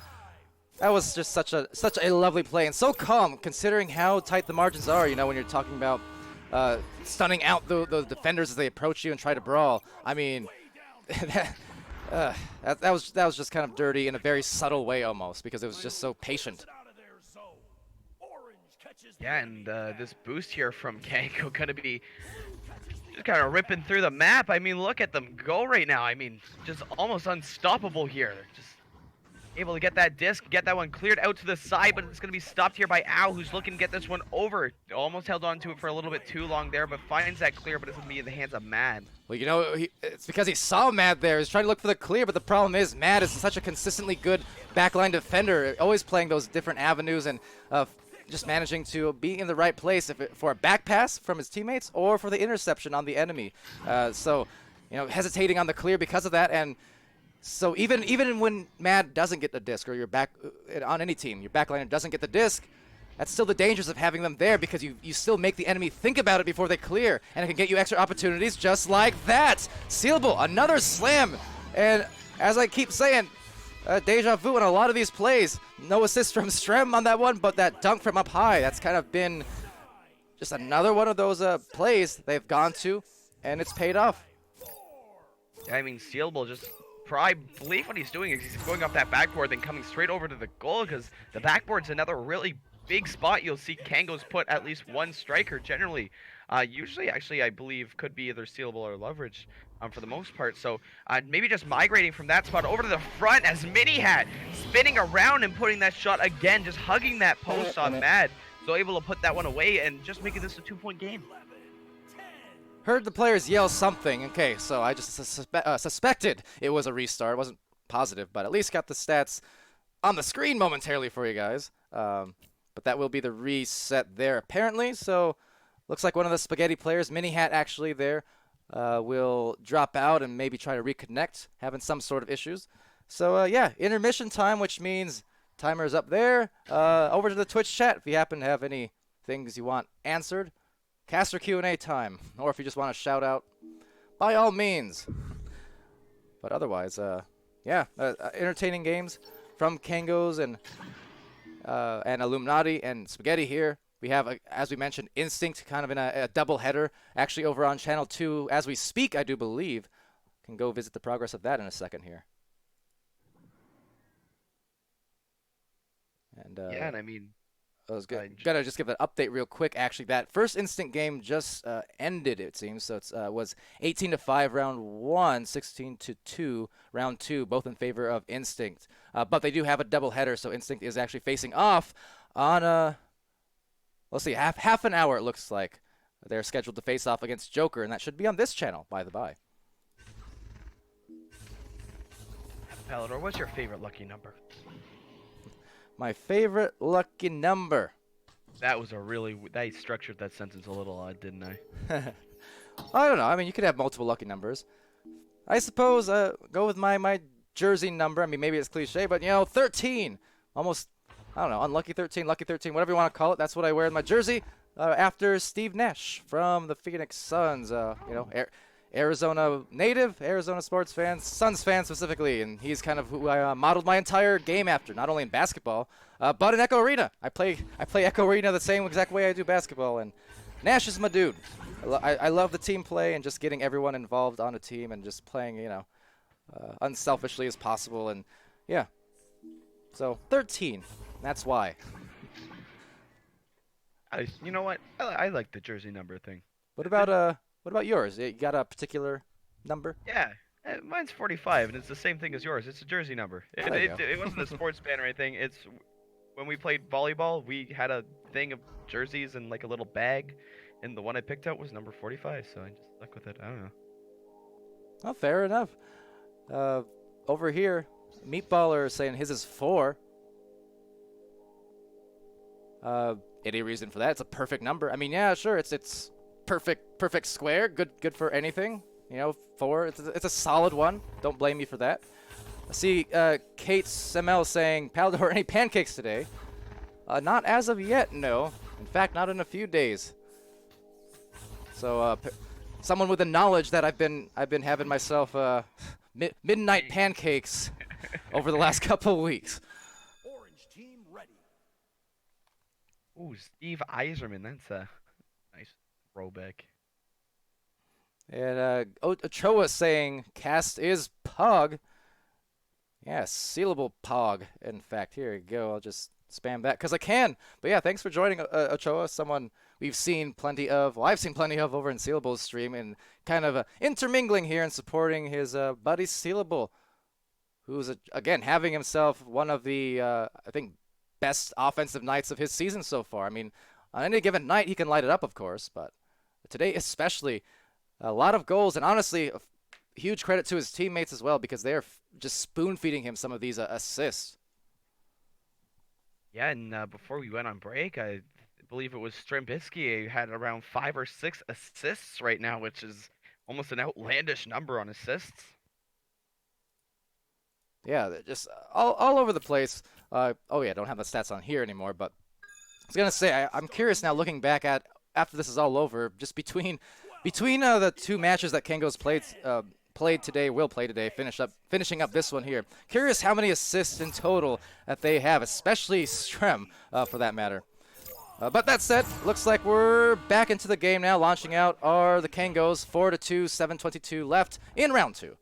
just such a lovely play, and so calm considering how tight the margins are. When you're talking about stunning out the defenders as they approach you and try to brawl. I mean, that was just kind of dirty in a very subtle way almost, because it was just so patient. Yeah, and this boost here from Kango going to be just kind of ripping through the map. I mean, look at them go right now. I mean, just almost unstoppable here. Just able to get that disc, get that one cleared out to the side, but it's going to be stopped here by Ao, who's looking to get this one over. Almost held on to it for a little bit too long there, but finds that clear, but it's going to be in the hands of Mad. Well, it's because he saw Mad there. He's trying to look for the clear, but the problem is Mad is such a consistently good backline defender, always playing those different avenues and just managing to be in the right place for a back pass from his teammates or for the interception on the enemy. So, hesitating on the clear because of that. And so even when Mad doesn't get the disc, or your back on any team, your backliner doesn't get the disc, that's still the dangers of having them there, because you still make the enemy think about it before they clear, and it can get you extra opportunities just like that. Sealable, another slam. And as I keep saying, deja vu on a lot of these plays. No assist from Strem on that one, but that dunk from up high, that's kind of been just another one of those plays they've gone to, and it's paid off. I mean, Sealable just I believe what he's doing is he's going off that backboard, then coming straight over to the goal, because the backboard's another really big spot. You'll see Kangos put at least one striker generally. Usually, actually, I believe could be either Sealable or Leverage for the most part. So maybe just migrating from that spot over to the front as Mini Hat spinning around and putting that shot again, just hugging that post on Mad. So able to put that one away and just making this a 2-point game. heard the players yell something. Okay, so I just suspected it was a restart. It wasn't positive, but at least got the stats on the screen momentarily for you guys. But that will be the reset there apparently. So looks like one of the Spaghetti players, Mini Hat actually there, will drop out and maybe try to reconnect, having some sort of issues. So yeah, intermission time, which means timer's up there. Over to the Twitch chat if you happen to have any things you want answered. Caster Q&A time, or if you just want to shout out, by all means. But otherwise, yeah, entertaining games from Kangos and Illuminaughty and Spaghetti here. We have, as we mentioned, Instinct kind of in a double header, actually over on Channel 2 as we speak, I do believe. Can go visit the progress of that in a second here. And yeah, and I mean, I was gotta just give an update real quick. Actually, that first Instinct game just ended, it seems. So it was 18-5 round 1, 16-2 round 2, both in favor of Instinct. But they do have a double header, so Instinct is actually facing off on let's see, half an hour it looks like. They're scheduled to face off against Joker, and that should be on this channel, by the by. Palidore, what's your favorite lucky number? My favorite lucky number. That was I structured that sentence a little odd, didn't I? I don't know. I mean, you could have multiple lucky numbers. I suppose go with my jersey number. I mean, maybe it's cliche, but, 13. Almost, I don't know, unlucky 13, lucky 13, whatever you want to call it. That's what I wear in my jersey after Steve Nash from the Phoenix Suns. Arizona native, Arizona sports fan, Suns fan specifically, and he's kind of who I modeled my entire game after, not only in basketball, but in Echo Arena. I play Echo Arena the same exact way I do basketball, and Nash is my dude. I love the team play and just getting everyone involved on a team and just playing, unselfishly as possible, and yeah. So 13, that's why. You know what? I like the jersey number thing. What about yours? You got a particular number? Yeah, mine's 45, and it's the same thing as yours. It's a jersey number. It wasn't a sports band or anything. It's when we played volleyball, we had a thing of jerseys and like a little bag, and the one I picked out was number 45, so I just stuck with it. I don't know. Oh, fair enough. Over here, Meatballer is saying his is 4. Any reason for that? It's a perfect number. I mean, yeah, sure, it's perfect square. Good for anything. 4. It's a solid one. Don't blame me for that. I see Kate Semel saying, Palidore, any pancakes today? Not as of yet, no. In fact, not in a few days. So someone with the knowledge that I've been having myself midnight pancakes over the last couple of weeks. Orange team ready. Ooh, Steve Eiserman. That's a nice throwback. And Ochoa saying cast is Pog. Yeah, sealable Pog. In fact, here you go. I'll just spam that because I can. But yeah, thanks for joining, Ochoa. Someone we've seen plenty of. Well, I've seen plenty of over in Sealable's stream, and kind of intermingling here and supporting his buddy Sealable, who's again having himself one of the I think best offensive nights of his season so far. I mean, on any given night he can light it up, of course, but today especially, a lot of goals, and honestly, a huge credit to his teammates as well, because they're just spoon-feeding him some of these assists. Yeah, and before we went on break, I believe it was Strembitsky who had around 5 or 6 assists right now, which is almost an outlandish number on assists. Yeah, they're just all over the place. Oh yeah, I don't have the stats on here anymore, but I was going to say, I'm curious now looking back at, after this is all over, just between the 2 matches that Kangos played today, will play today, finishing up this one here. Curious how many assists in total that they have, especially Strem, for that matter. But that said, looks like we're back into the game now. Launching out are the Kangos, 4-2, 7:22 left in round 2.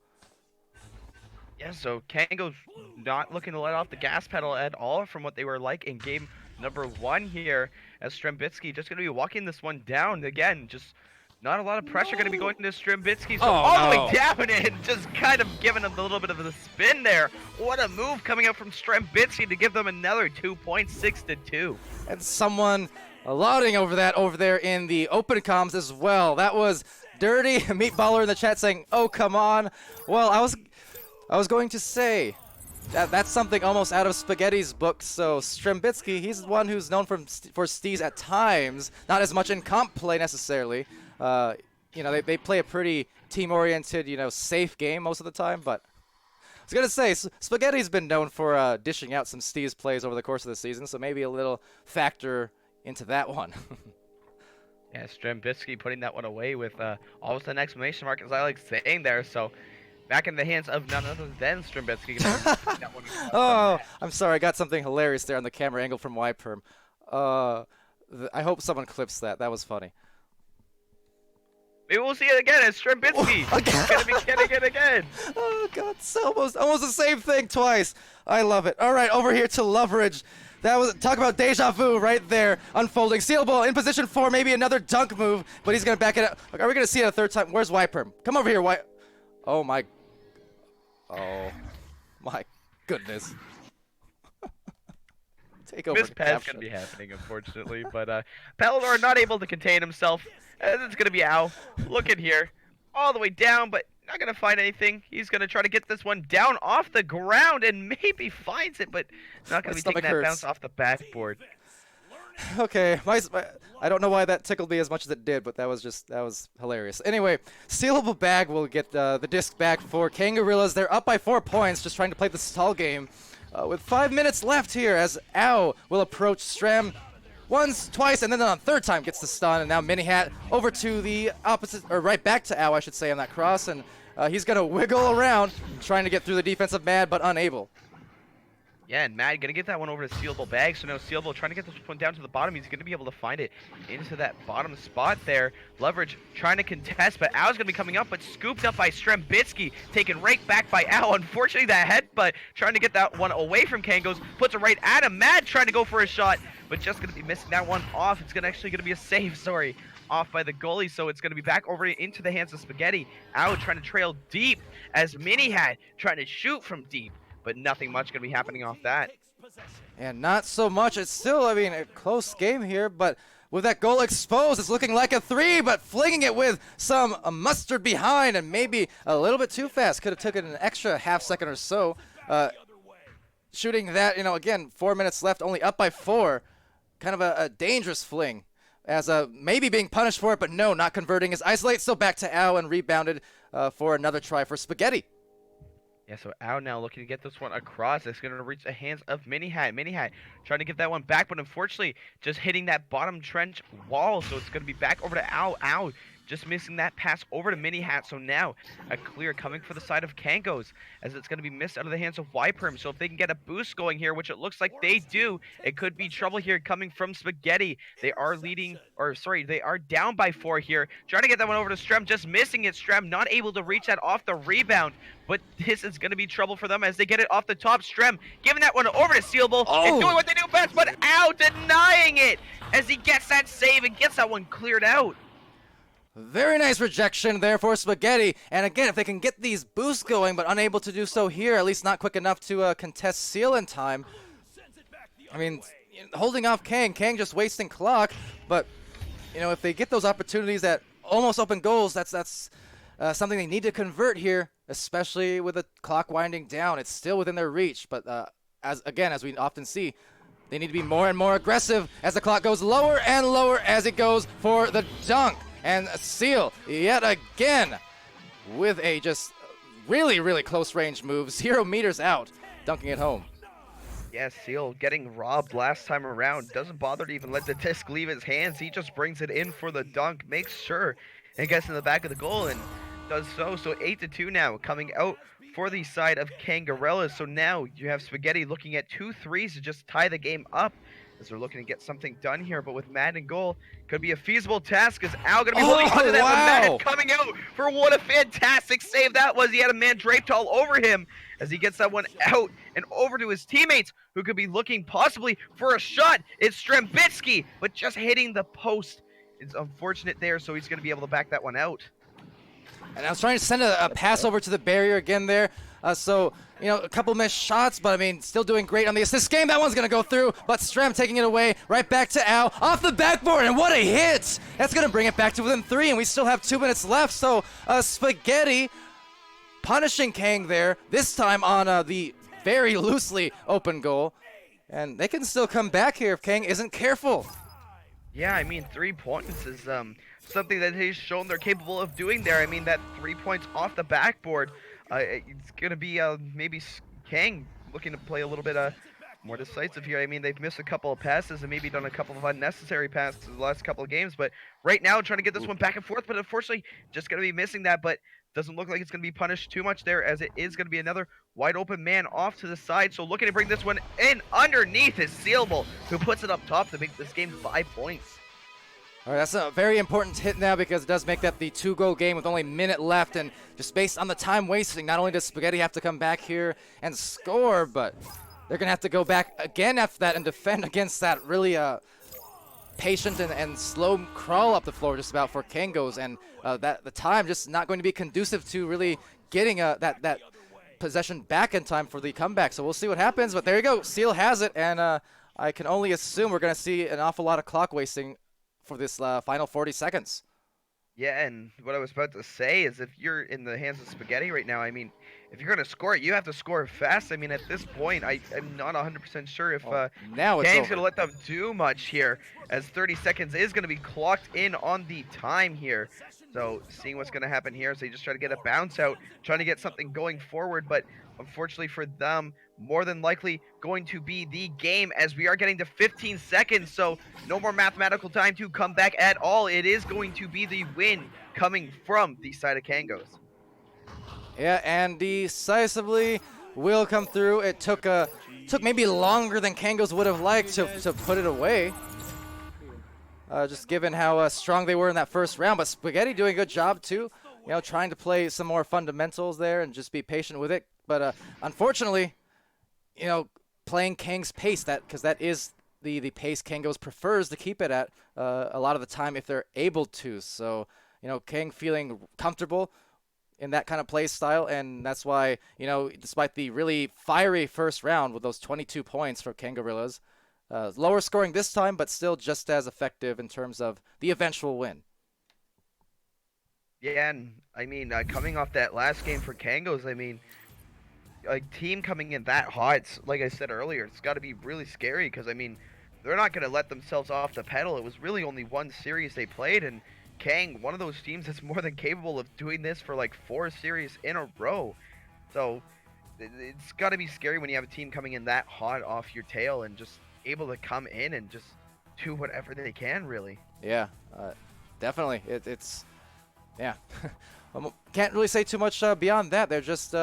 Yeah, so Kangos not looking to let off the gas pedal at all from what they were like in game number 1 here, as Strembitsky just going to be walking this one down again. Just not a lot of pressure going to be going into Strembitsky, so all the way down and just kind of giving him a little bit of a spin there. What a move coming out from Strembitsky to give them another 2 points, 6-2. And someone lauding over that over there in the open comms as well. That was dirty. Meatballer in the chat saying, "Oh, come on." Well, I was going to say that's something almost out of Spaghetti's book. So Strembitsky, he's the one who's known for stees at times, not as much in comp play necessarily. You know, they play a pretty team-oriented, you know, safe game most of the time, but I was going to say, Spaghetti's been known for dishing out some stees plays over the course of the season, so maybe a little factor into that one. Yeah, Strembitsky putting that one away with almost an exclamation mark, as I like saying there. So back in the hands of none other than Strembitsky. That one Oh, I'm sorry. I got something hilarious there on the camera angle from YPerm. I hope someone clips that. That was funny. Maybe we'll see it again as Strembitsky. He's going to be getting it again. Oh, God. It's almost the same thing twice. I love it. All right, over here to Loveridge. That was, talk about deja vu right there, unfolding. Seal ball in position 4, maybe another dunk move, but he's going to back it up. Are we going to see it a third time? Where's YPerm? Come over here, Oh, my goodness. Take over. This pass going to be happening, unfortunately, but Palidore not able to contain himself. It's going to be Ow. Look in here. All the way down, but not going to find anything. He's going to try to get this one down off the ground and maybe finds it, but not going to be taking that bounce off the backboard. Okay, I don't know why that tickled me as much as it did, but that was hilarious. Anyway, Sealable Bag will get the disc back for Kangorillaz. They're up by 4 points, just trying to play the stall game. With 5 minutes left here, as Ow will approach Strem once, twice, and then on the third time gets the stun, and now Mini Hat over to the opposite, or right back to Ow, I should say, on that cross, and he's gonna wiggle around, trying to get through the defense of Mad, but unable. Yeah, and Mad gonna get that one over to Sealable Bag. So now Sealable trying to get this one down to the bottom. He's gonna be able to find it into that bottom spot there. Leverage trying to contest, but Ow's gonna be coming up, but scooped up by Strembitsky, taken right back by Ow. Unfortunately, that headbutt trying to get that one away from Kangos, puts it right at him. Mad trying to go for a shot, but just gonna be missing that one off. It's actually gonna be a save, sorry, off by the goalie. So it's gonna be back over into the hands of Spaghetti. Ow trying to trail deep as Mini Hat trying to shoot from deep, but nothing much going to be happening off that. And not so much. It's still, I mean, a close game here, but with that goal exposed, it's looking like a 3, but flinging it with some mustard behind and maybe a little bit too fast. Could have taken an extra half second or so. Shooting that, you know, again, 4 minutes left, only up by 4. Kind of a dangerous fling, as maybe being punished for it, but no, not converting. Is isolate, still back to Ow and rebounded for another try for Spaghetti. Yeah, so Ow now looking to get this one across. It's going to reach the hands of Mini Hat. Mini Hat trying to get that one back, but unfortunately just hitting that bottom trench wall. So it's going to be back over to Ow. Ow just missing that pass over to Mini Hat. So now a clear coming for the side of Kangos, as it's going to be missed out of the hands of YPerm. So if they can get a boost going here, which it looks like they do, it could be trouble here coming from Spaghetti. They are leading, or sorry, they are down by 4 here. Trying to get that one over to Strem, just missing it. Strem not able to reach that off the rebound, but this is going to be trouble for them as they get it off the top. Strem giving that one over to Sealable and doing what they do best, but Ow denying it as he gets that save and gets that one cleared out. Very nice rejection there for Spaghetti. And again, if they can get these boosts going, but unable to do so here, at least not quick enough to contest Seal in time. I mean, holding off Kang just wasting clock. But, you know, if they get those opportunities at almost open goals, that's something they need to convert here, especially with the clock winding down. It's still within their reach. But as we often see, they need to be more and more aggressive as the clock goes lower and lower as it goes for the dunk. And Seal, yet again, with a just really, really close range move, 0 meters out, dunking it home. Yeah, Seal getting robbed last time around. Doesn't bother to even let the disc leave his hands. He just brings it in for the dunk, makes sure and gets in the back of the goal and does so. So 8-2 now coming out for the side of Kangorillaz. So now you have Spaghetti looking at 2 threes to just tie the game up, as they're looking to get something done here. But with Mad and goal, could be a feasible task, as Al gonna be holding onto that one. Mad coming out for what a fantastic save that was. He had a man draped all over him as he gets that one out and over to his teammates, who could be looking possibly for a shot. It's Strembitsky, but just hitting the post. It's unfortunate there, so he's gonna be able to back that one out. And I was trying to send a pass over to the barrier again there. So you know, a couple missed shots, but I mean, still doing great on the assist game. That one's going to go through, but Strem taking it away, right back to Al, off the backboard, and what a hit! That's going to bring it back to within 3, and we still have 2 minutes left, so Spaghetti punishing Kang there, this time on the very loosely open goal, and they can still come back here if Kang isn't careful. Yeah, I mean, 3 points is something that he's shown they're capable of doing there. I mean, that 3 points off the backboard, it's going to be maybe Kang looking to play a little bit more decisive here. I mean, they've missed a couple of passes and maybe done a couple of unnecessary passes the last couple of games, but right now trying to get this one back and forth, but unfortunately just going to be missing that, but doesn't look like it's going to be punished too much there, as it is going to be another wide open man off to the side. So looking to bring this one in underneath is Sealable, who puts it up top to make this game 5 points. All right, that's a very important hit now because it does make that the 2-goal game with only a minute left, and just based on the time wasting, not only does Spaghetti have to come back here and score, but they're going to have to go back again after that and defend against that really patient and slow crawl up the floor just about for Kangos, and that the time just not going to be conducive to really getting that possession back in time for the comeback. So we'll see what happens, but there you go. Seal has it, and I can only assume we're going to see an awful lot of clock wasting for this final 40 seconds. Yeah, and what I was about to say is if you're in the hands of Spaghetti right now, I mean, if you're going to score it, you have to score fast. I mean, at this point, I'm not 100% sure if now Kang's going to let them do much here, as 30 seconds is going to be clocked in on the time here. So seeing what's going to happen here, so they just try to get a bounce out, trying to get something going forward, but unfortunately for them, more than likely going to be the game, as we are getting to 15 seconds, so no more mathematical time to come back at all. It is going to be the win coming from the side of Kangos. Yeah, and decisively will come through. It took maybe longer than Kangos would have liked to put it away, just given how strong they were in that first round. But Spaghetti doing a good job too, you know, trying to play some more fundamentals there and just be patient with it. But unfortunately, you know, playing Kang's pace, because that is the pace Kangos prefers to keep it at a lot of the time if they're able to. So, you know, Kang feeling comfortable in that kind of play style, and that's why, you know, despite the really fiery first round with those 22 points for Kangorillaz, lower scoring this time, but still just as effective in terms of the eventual win. Yeah, and I mean, coming off that last game for Kangos, I mean, a team coming in that hot, like I said earlier, it's got to be really scary, because I mean, they're not going to let themselves off the pedal. It was really only one series they played, and Kang, one of those teams that's more than capable of doing this for like 4 series in a row. So it's got to be scary when you have a team coming in that hot off your tail and just able to come in and just do whatever they can, really. Yeah, definitely. It's yeah. Can't really say too much beyond that. They're just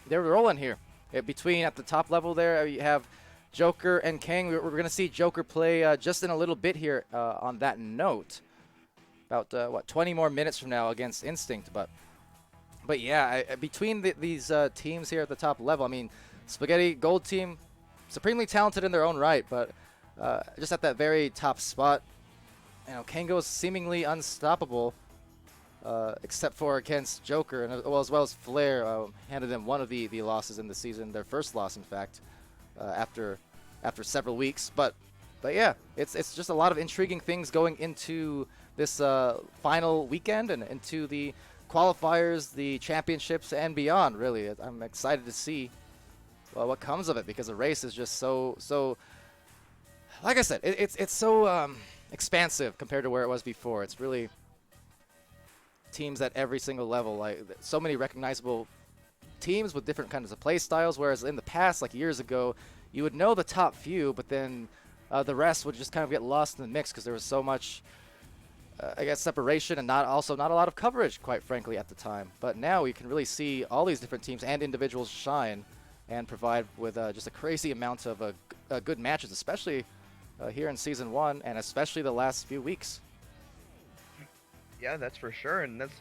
they're rolling here. Between at the top level there, you have Joker and Kang. We're going to see Joker play just in a little bit here on that note. About, what, 20 more minutes from now against Instinct. But yeah, between these teams here at the top level, I mean, Spaghetti Gold Team, supremely talented in their own right, but just at that very top spot, you know, Kango's seemingly unstoppable. Except for against Joker, and as well as Flair handed them one of the losses in the season, their first loss, in fact, after several weeks. But yeah, it's just a lot of intriguing things going into this final weekend and into the qualifiers, the championships, and beyond. Really, I'm excited to see what comes of it, because the race is just so. Like I said, it's so expansive compared to where it was before. It's really teams at every single level, like so many recognizable teams with different kinds of play styles, whereas in the past, like years ago, you would know the top few, but then the rest would just kind of get lost in the mix because there was so much I guess separation and not a lot of coverage, quite frankly, at the time. But now you can really see all these different teams and individuals shine and provide with just a crazy amount of good matches, especially here in Season 1 and especially the last few weeks. Yeah, that's for sure, and that's,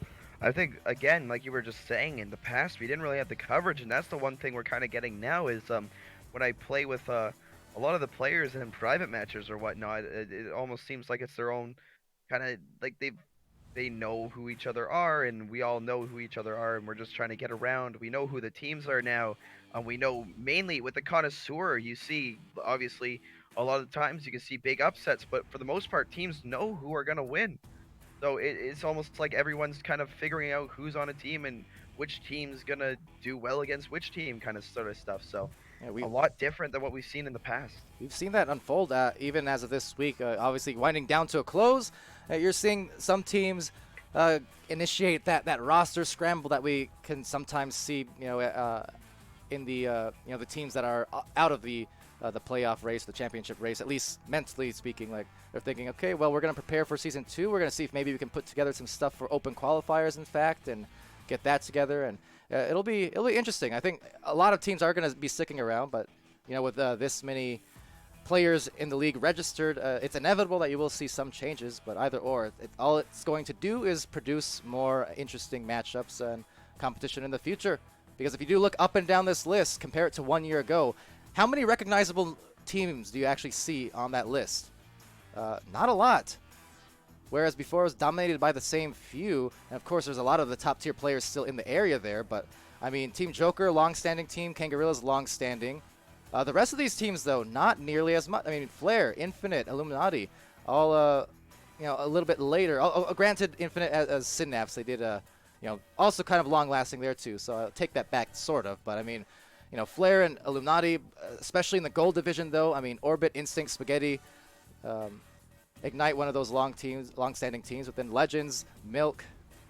I think, again, like you were just saying, in the past we didn't really have the coverage, and that's the one thing we're kind of getting now is when I play with a lot of the players in private matches or whatnot, it almost seems like it's their own kind of, like they've they know who each other are, and we all know who each other are, and we're just trying to get around. We know who the teams are now, and we know mainly with the connoisseur, you see, obviously, a lot of times you can see big upsets, but for the most part, teams know who are going to win. So it's almost like everyone's kind of figuring out who's on a team and which team's going to do well against which team, kind of sort of stuff. So Yeah, a lot different than what we've seen in the past. we've seen that unfold even as of this week. Obviously, winding down to a close, you're seeing some teams initiate that roster scramble that we can sometimes see, in the the teams that are out of the playoff race, the championship race. At least mentally speaking, like they're thinking, okay, well, we're going to prepare for season 2. We're going to see if maybe we can put together some stuff for open qualifiers, in fact, and get that together. And it'll be interesting. I think a lot of teams are going to be sticking around, but with this many players in the league registered, it's inevitable that you will see some changes. But either or, all it's going to do is produce more interesting matchups and competition in the future. Because if you do look up and down this list, compare it to 1 year ago, how many recognizable teams do you actually see on that list? Not a lot. Whereas before it was dominated by the same few. And of course, there's a lot of the top tier players still in the area there. But I mean, Team Joker, long-standing team. Kangorillaz, long-standing. The rest of these teams, though, not nearly as much. I mean, Flare, Infinite, Illuminaughty, all a little bit later. Granted, Infinite as Synapse, they did also kind of long-lasting there too. So I'll take that back, sort of. But I mean, Flare and Illuminaughty, especially in the gold division, though. I mean, Orbit, Instinct, Spaghetti. Ignite, one of those long-standing teams within Legends, Milk,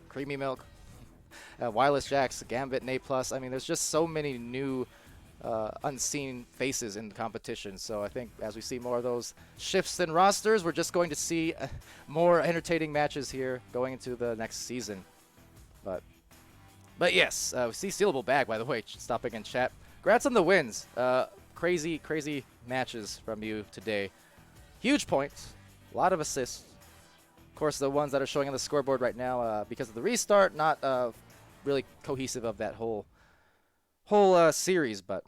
Creamy Milk, Wireless Jacks, Gambit, and A+. I mean, there's just so many new unseen faces in the competition. So I think as we see more of those shifts in rosters, we're just going to see more entertaining matches here going into the next season. But yes, we see Stealable Bag, by the way, stopping in chat. Congrats on the wins. Crazy matches from you today. Huge points. A lot of assists. Of course, the ones that are showing on the scoreboard right now, because of the restart, not really cohesive of that whole series. But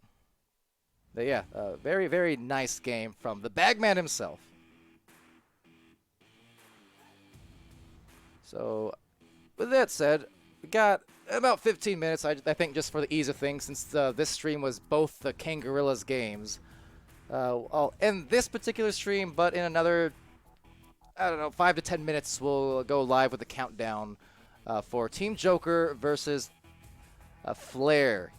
yeah, very nice game from the Bagman himself. So, with that said, we got about 15 minutes, I think, just for the ease of things, since this stream was both the Kangorillaz games. I'll end this particular stream, but in another, I don't know, 5 to 10 minutes, we'll go live with the countdown for Team Joker versus Flare.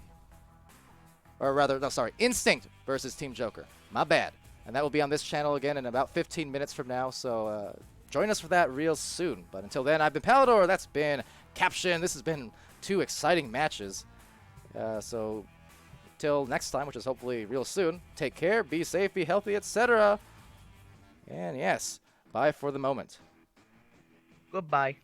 Or rather, no, sorry, Instinct versus Team Joker. My bad. And that will be on this channel again in about 15 minutes from now, so join us for that real soon. But until then, I've been Palidore, that's been Caption. This has been 2 exciting matches. So till next time, which is hopefully real soon, take care, be safe, be healthy, etc. And yes, bye for the moment. Goodbye.